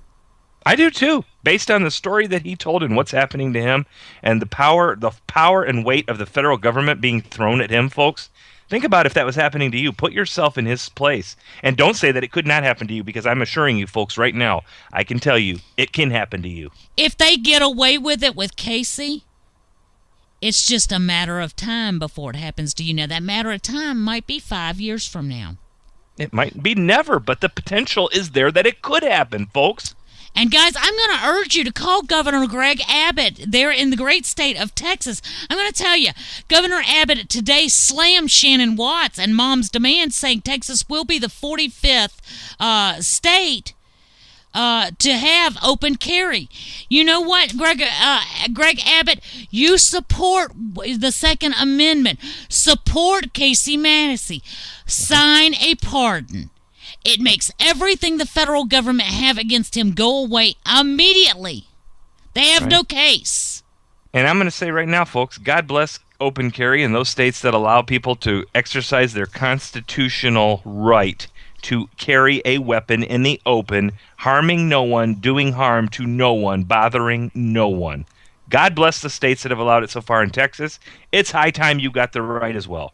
I do too, based on the story that he told and what's happening to him and the power and weight of the federal government being thrown at him, folks. Think about if that was happening to you. Put yourself in his place. And don't say that it could not happen to you, because I'm assuring you, folks, right now, I can tell you, it can happen to you. If they get away with it with Casey, it's just a matter of time before it happens to you. Now, that matter of time might be 5 years from now. It might be never, but the potential is there that it could happen, folks. And guys, I'm going to urge you to call Governor Greg Abbott there in the great state of Texas. I'm going to tell you, Governor Abbott today slammed Shannon Watts and Mom's Demand, saying Texas will be the 45th state to have open carry. You know what, Greg Abbott, you support the Second Amendment. Support Casey Massey. Sign a pardon. It makes everything the federal government have against him go away immediately. They have no case. And I'm going to say right now, folks, God bless open carry in those states that allow people to exercise their constitutional right to carry a weapon in the open, harming no one, doing harm to no one, bothering no one. God bless the states that have allowed it so far in Texas. It's high time you got the right as well.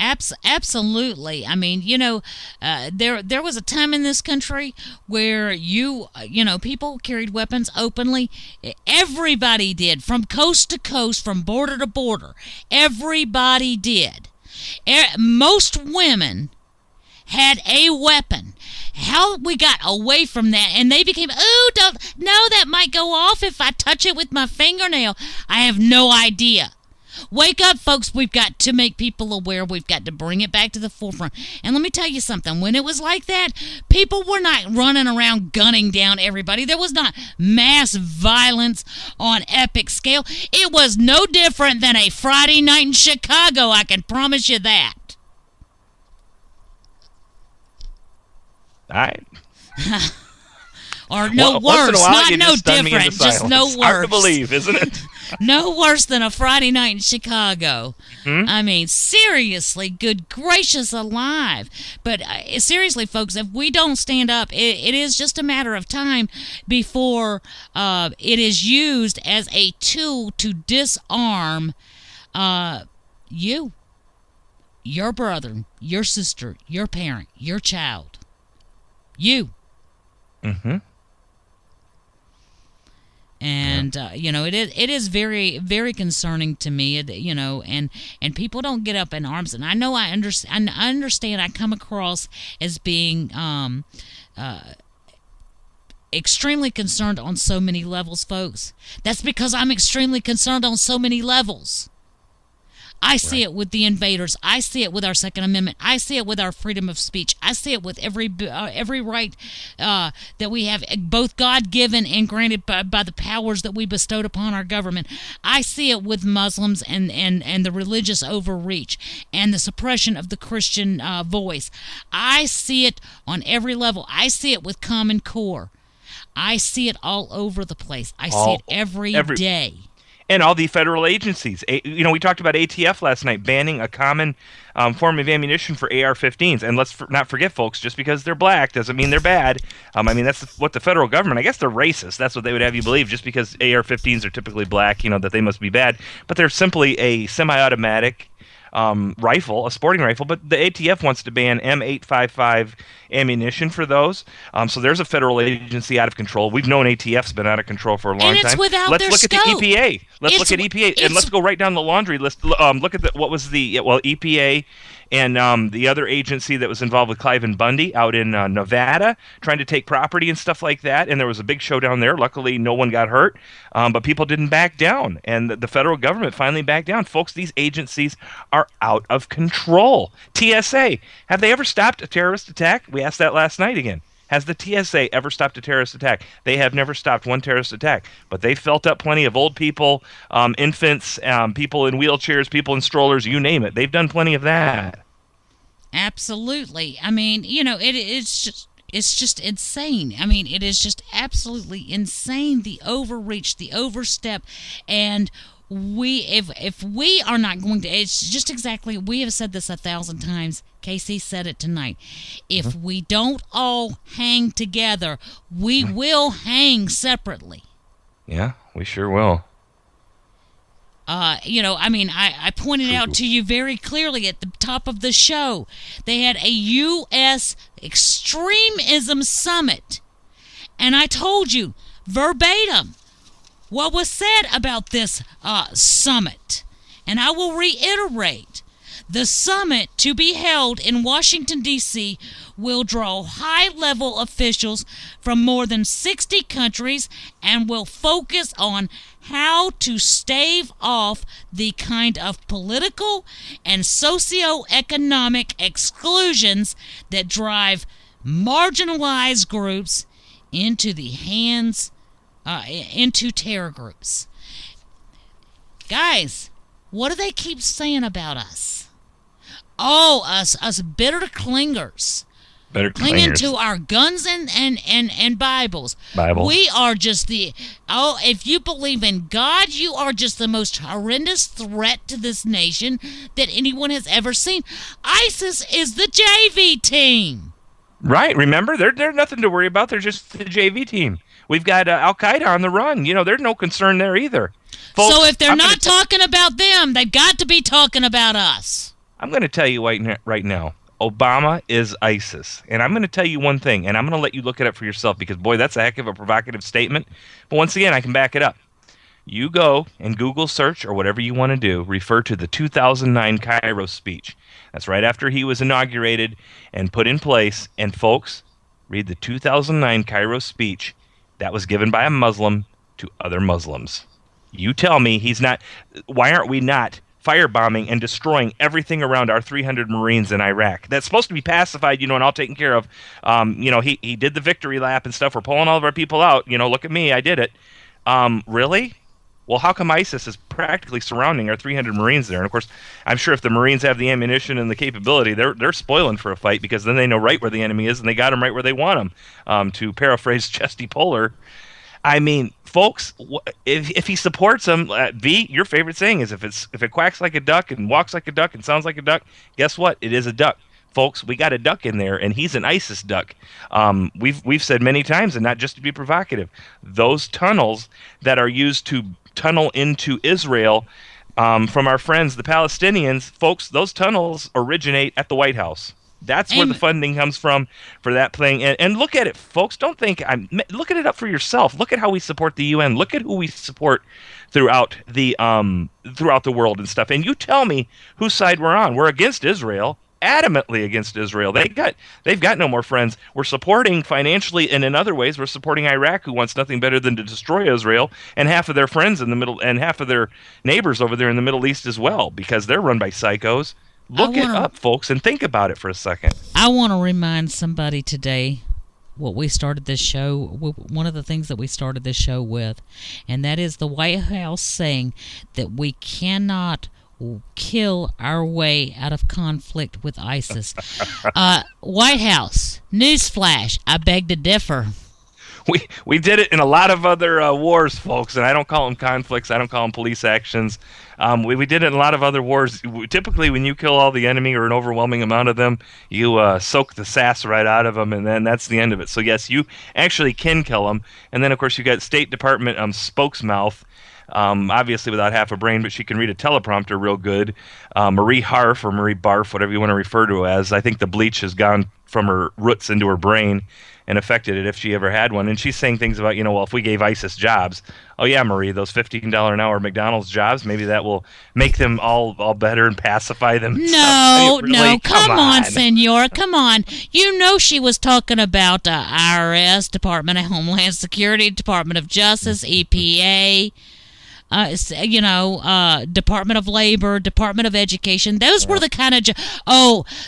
Absolutely. I mean, there was a time in this country where people carried weapons openly. Everybody did, from coast to coast, from border to border. Everybody did. Most women had a weapon. How we got away from that, and they became, that might go off if I touch it with my fingernail. I have no idea. Wake up, folks. We've got to make people aware. We've got to bring it back to the forefront. And let me tell you something. When it was like that, people were not running around gunning down everybody. There was not mass violence on epic scale. It was no different than a Friday night in Chicago, I can promise you that. All right. Or no worse, not no different, just no worse. Hard to believe, isn't it? No worse than a Friday night in Chicago. Mm-hmm. I mean, seriously, good gracious alive. But seriously, folks, if we don't stand up, it is just a matter of time before it is used as a tool to disarm you, your brother, your sister, your parent, your child. You. Mm-hmm. And it is very, very concerning to me. And people don't get up in arms. And I know I understand. I come across as being extremely concerned on so many levels, folks. That's because I'm extremely concerned on so many levels. I see it with the invaders. I see it with our Second Amendment. I see it with our freedom of speech. I see it with every right that we have, both God-given and granted by the powers that we bestowed upon our government. I see it with Muslims and the religious overreach and the suppression of the Christian voice. I see it on every level. I see it with Common Core. I see it all over the place. I see it every day. And all the federal agencies. We talked about ATF last night, banning a common form of ammunition for AR-15s. And let's not forget, folks, just because they're black doesn't mean they're bad. That's what the federal government, I guess they're racist. That's what they would have you believe, just because AR-15s are typically black, that they must be bad. But they're simply a semi-automatic rifle, a sporting rifle, but the ATF wants to ban M855 ammunition for those. So there's a federal agency out of control. We've known ATF's been out of control for a long time. And it's without let's their look scope. At the EPA. Let's look at EPA, and let's go right down the laundry list. Look at EPA and the other agency that was involved with Clive and Bundy out in Nevada, trying to take property and stuff like that. And there was a big showdown there. Luckily, no one got hurt, but people didn't back down. And the federal government finally backed down. Folks, these agencies are out of control. TSA, have they ever stopped a terrorist attack? We asked that last night again. Has the TSA ever stopped a terrorist attack? They have never stopped one terrorist attack, but they felt up plenty of old people, infants, people in wheelchairs, people in strollers, you name it. They've done plenty of that. Absolutely. I mean, it's just insane. I mean, it is just absolutely insane, the overreach, the overstep, and if we are not going to, it's just exactly, we have said this 1,000 times. Casey said it tonight. If we don't all hang together, we will hang separately. Yeah, we sure will. I pointed out to you very clearly at the top of the show, they had a U.S. extremism summit. And I told you verbatim what was said about this summit. And I will reiterate, the summit to be held in Washington, D.C. will draw high-level officials from more than 60 countries and will focus on how to stave off the kind of political and socio-economic exclusions that drive marginalized groups into the hands into terror groups. Guys, what do they keep saying about us? Oh, us bitter clingers. Clinging to our guns and Bibles. We are just if you believe in God, you are just the most horrendous threat to this nation that anyone has ever seen. ISIS is the JV team. Right, remember? They're nothing to worry about. They're just the JV team. We've got Al Qaeda on the run. There's no concern there either. Folks, so if they're not talking about them, they've got to be talking about us. I'm going to tell you right now, Obama is ISIS. And I'm going to tell you one thing, and I'm going to let you look it up for yourself because, boy, that's a heck of a provocative statement. But once again, I can back it up. You go and Google search or whatever you want to do, refer to the 2009 Cairo speech. That's right after he was inaugurated and put in place. And, folks, read the 2009 Cairo speech that was given by a Muslim to other Muslims. You tell me he's not. Why aren't we not firebombing and destroying everything around our 300 Marines in Iraq? That's supposed to be pacified, and all taken care of. He did the victory lap and stuff. We're pulling all of our people out. Look at me. I did it. Really? Well, how come ISIS is practically surrounding our 300 Marines there? And, of course, I'm sure if the Marines have the ammunition and the capability, they're spoiling for a fight because then they know right where the enemy is and they got him right where they want him, to paraphrase Chesty Puller. I mean, folks, if he supports them, V, your favorite saying is if it quacks like a duck and walks like a duck and sounds like a duck, guess what? It is a duck. Folks, we got a duck in there, and he's an ISIS duck. We've said many times, and not just to be provocative, those tunnels that are used to tunnel into Israel from our friends, the Palestinians, folks, those tunnels originate at the White House. That's where the funding comes from for that thing. And look at it, folks. Don't think look at it up for yourself. Look at how we support the UN. Look at who we support throughout the world and stuff. And you tell me whose side we're on. We're against Israel, adamantly against Israel. They've got no more friends. We're supporting financially and in other ways. We're supporting Iraq, who wants nothing better than to destroy Israel, and half of their friends in the middle and half of their neighbors over there in the Middle East as well, because they're run by psychos. Look it up, folks, and think about it for a second. I want to remind somebody today what we started this show, one of the things that we started this show with, and that is the White House saying that we cannot kill our way out of conflict with ISIS. White House, newsflash, I beg to differ. We did it in a lot of other wars, folks, and I don't call them conflicts. I don't call them police actions. We did it in a lot of other wars. Typically, when you kill all the enemy or an overwhelming amount of them, you soak the sass right out of them, and then that's the end of it. So, yes, you actually can kill them. And then, of course, you got State Department spokesmouth, obviously without half a brain, but she can read a teleprompter real good. Marie Harf, or Marie Barf, whatever you want to refer to her as. I think the bleach has gone from her roots into her brain and affected it if she ever had one. And she's saying things about, well, if we gave ISIS jobs, oh yeah, Marie, those $15 an hour McDonald's jobs, maybe that will make them all better and pacify them. No, come on, senor, come on. She was talking about IRS, Department of Homeland Security, Department of Justice, EPA, Department of Labor, Department of Education. Those were the kind of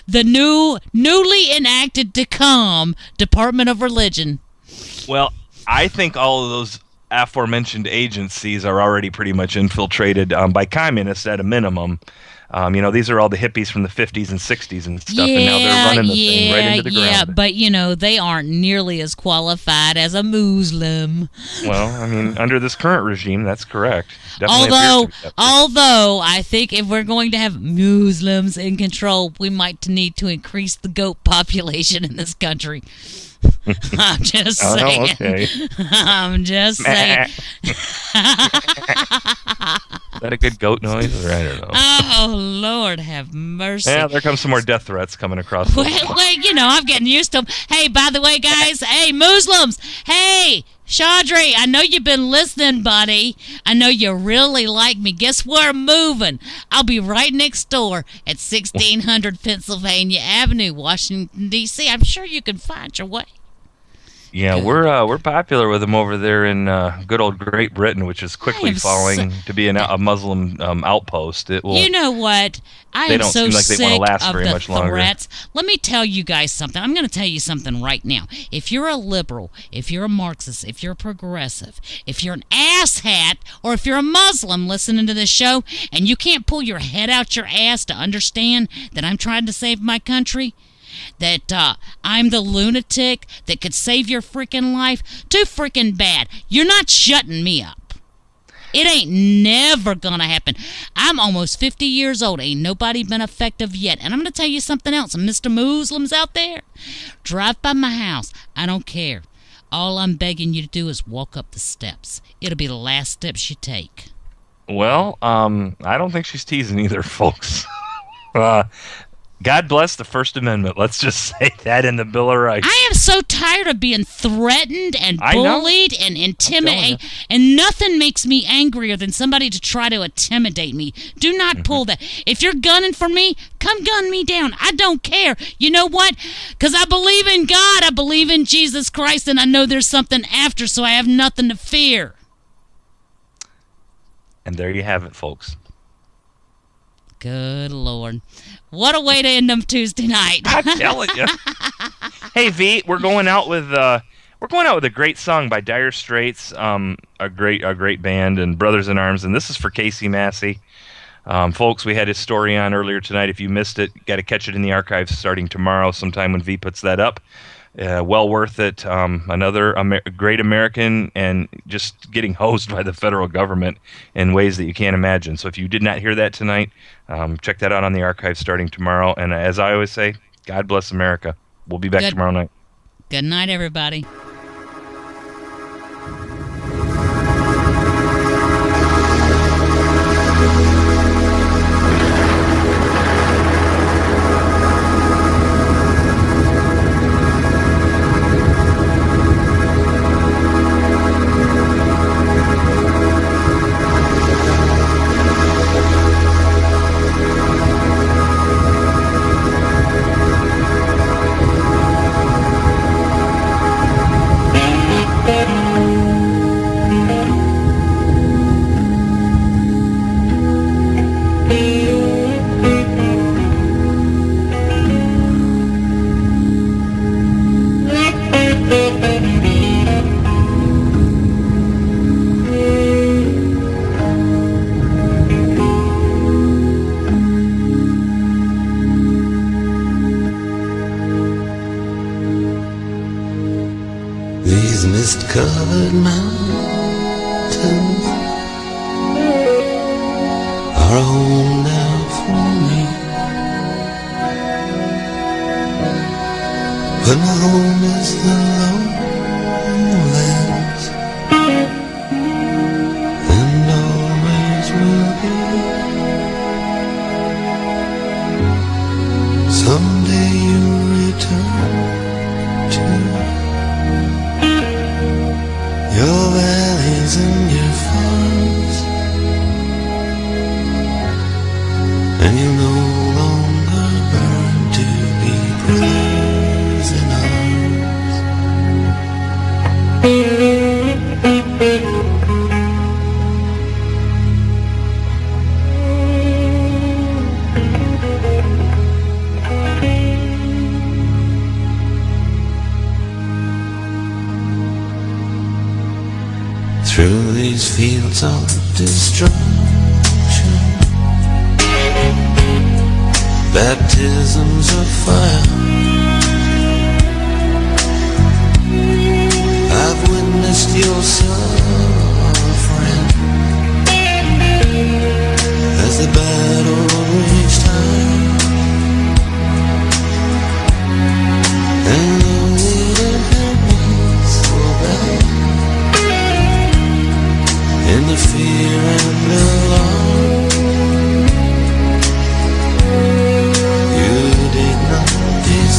the newly enacted to come Department of Religion. Well, I think all of those aforementioned agencies are already pretty much infiltrated by communists at a minimum. These are all the hippies from the 50s and 60s and stuff, and now they're running the thing right into the ground. Yeah, but, they aren't nearly as qualified as a Muslim. Well, under this current regime, that's correct. Although, I think if we're going to have Muslims in control, we might need to increase the goat population in this country. I'm just saying. Okay. I'm just saying. Is that a good goat noise? Or I don't know. Oh, Lord have mercy. Yeah, there comes some more death threats coming across. Wait, I'm getting used to them. Hey, by the way, guys, hey, Muslims, hey, Chaudhry, I know you've been listening, buddy. I know you really like me. Guess where I'm moving? I'll be right next door at 1600 Pennsylvania Avenue, Washington, D.C. I'm sure you can find your way. Yeah, we're popular with them over there in good old Great Britain, which is quickly falling to be a Muslim outpost. It will. You know what? I am so sick of the threats. Let me tell you guys something. I'm going to tell you something right now. If you're a liberal, if you're a Marxist, if you're a progressive, if you're an asshat, or if you're a Muslim listening to this show, and you can't pull your head out your ass to understand that I'm trying to save my country, that I'm the lunatic that could save your freaking life, too freaking bad. You're not shutting me up. It ain't never gonna happen. I'm almost 50 years old. Ain't nobody been effective yet. And I'm gonna tell you something else. Mr. Muslims out there, drive by my house. I don't care. All I'm begging you to do is walk up the steps. It'll be the last steps you take. Well, I don't think she's teasing either, folks. God bless the First Amendment. Let's just say that in the Bill of Rights. I am so tired of being threatened and bullied and intimidated, and nothing makes me angrier than somebody to try to intimidate me. Do not pull that. If you're gunning for me, come gun me down. I don't care. You know what? Because I believe in God, I believe in Jesus Christ, and I know there's something after, so I have nothing to fear. And there you have it, folks. Good Lord. What a way to end them Tuesday night. I'm telling you. Hey, V, we're going out with a great song by Dire Straits, a great band, and Brothers in Arms, and this is for Casey Massey. Folks, we had his story on earlier tonight. If you missed it, got to catch it in the archives starting tomorrow sometime when V puts that up. Well worth it. Another great American, and just getting hosed by the federal government in ways that you can't imagine. So if you did not hear that tonight, check that out on the archive starting tomorrow. And as I always say, God bless America. We'll be back tomorrow night. Good night, everybody. These mist-covered mountains are a home now for me, but my home is the lowlands, and always will be. Someday you'll return to your valleys and your farms, and you no longer burn to be brothers in through these fields of destruction, baptisms of fire, I've witnessed your suffering as the battle reached high, and though it didn't help me so bad, in the fear and the alarm, you did not despair.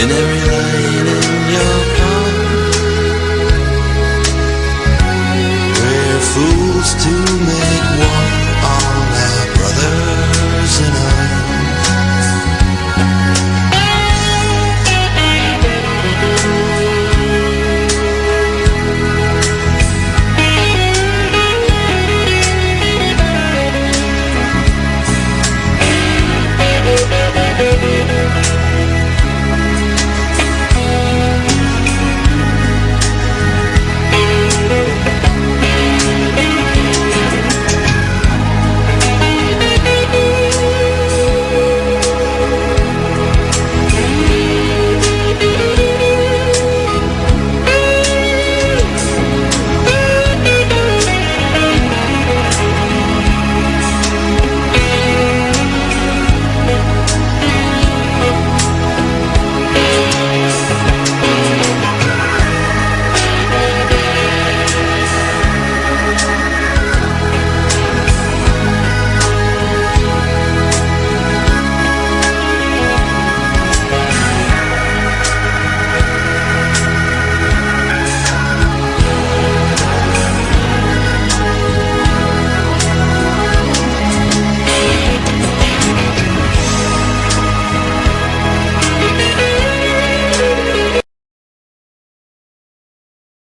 in every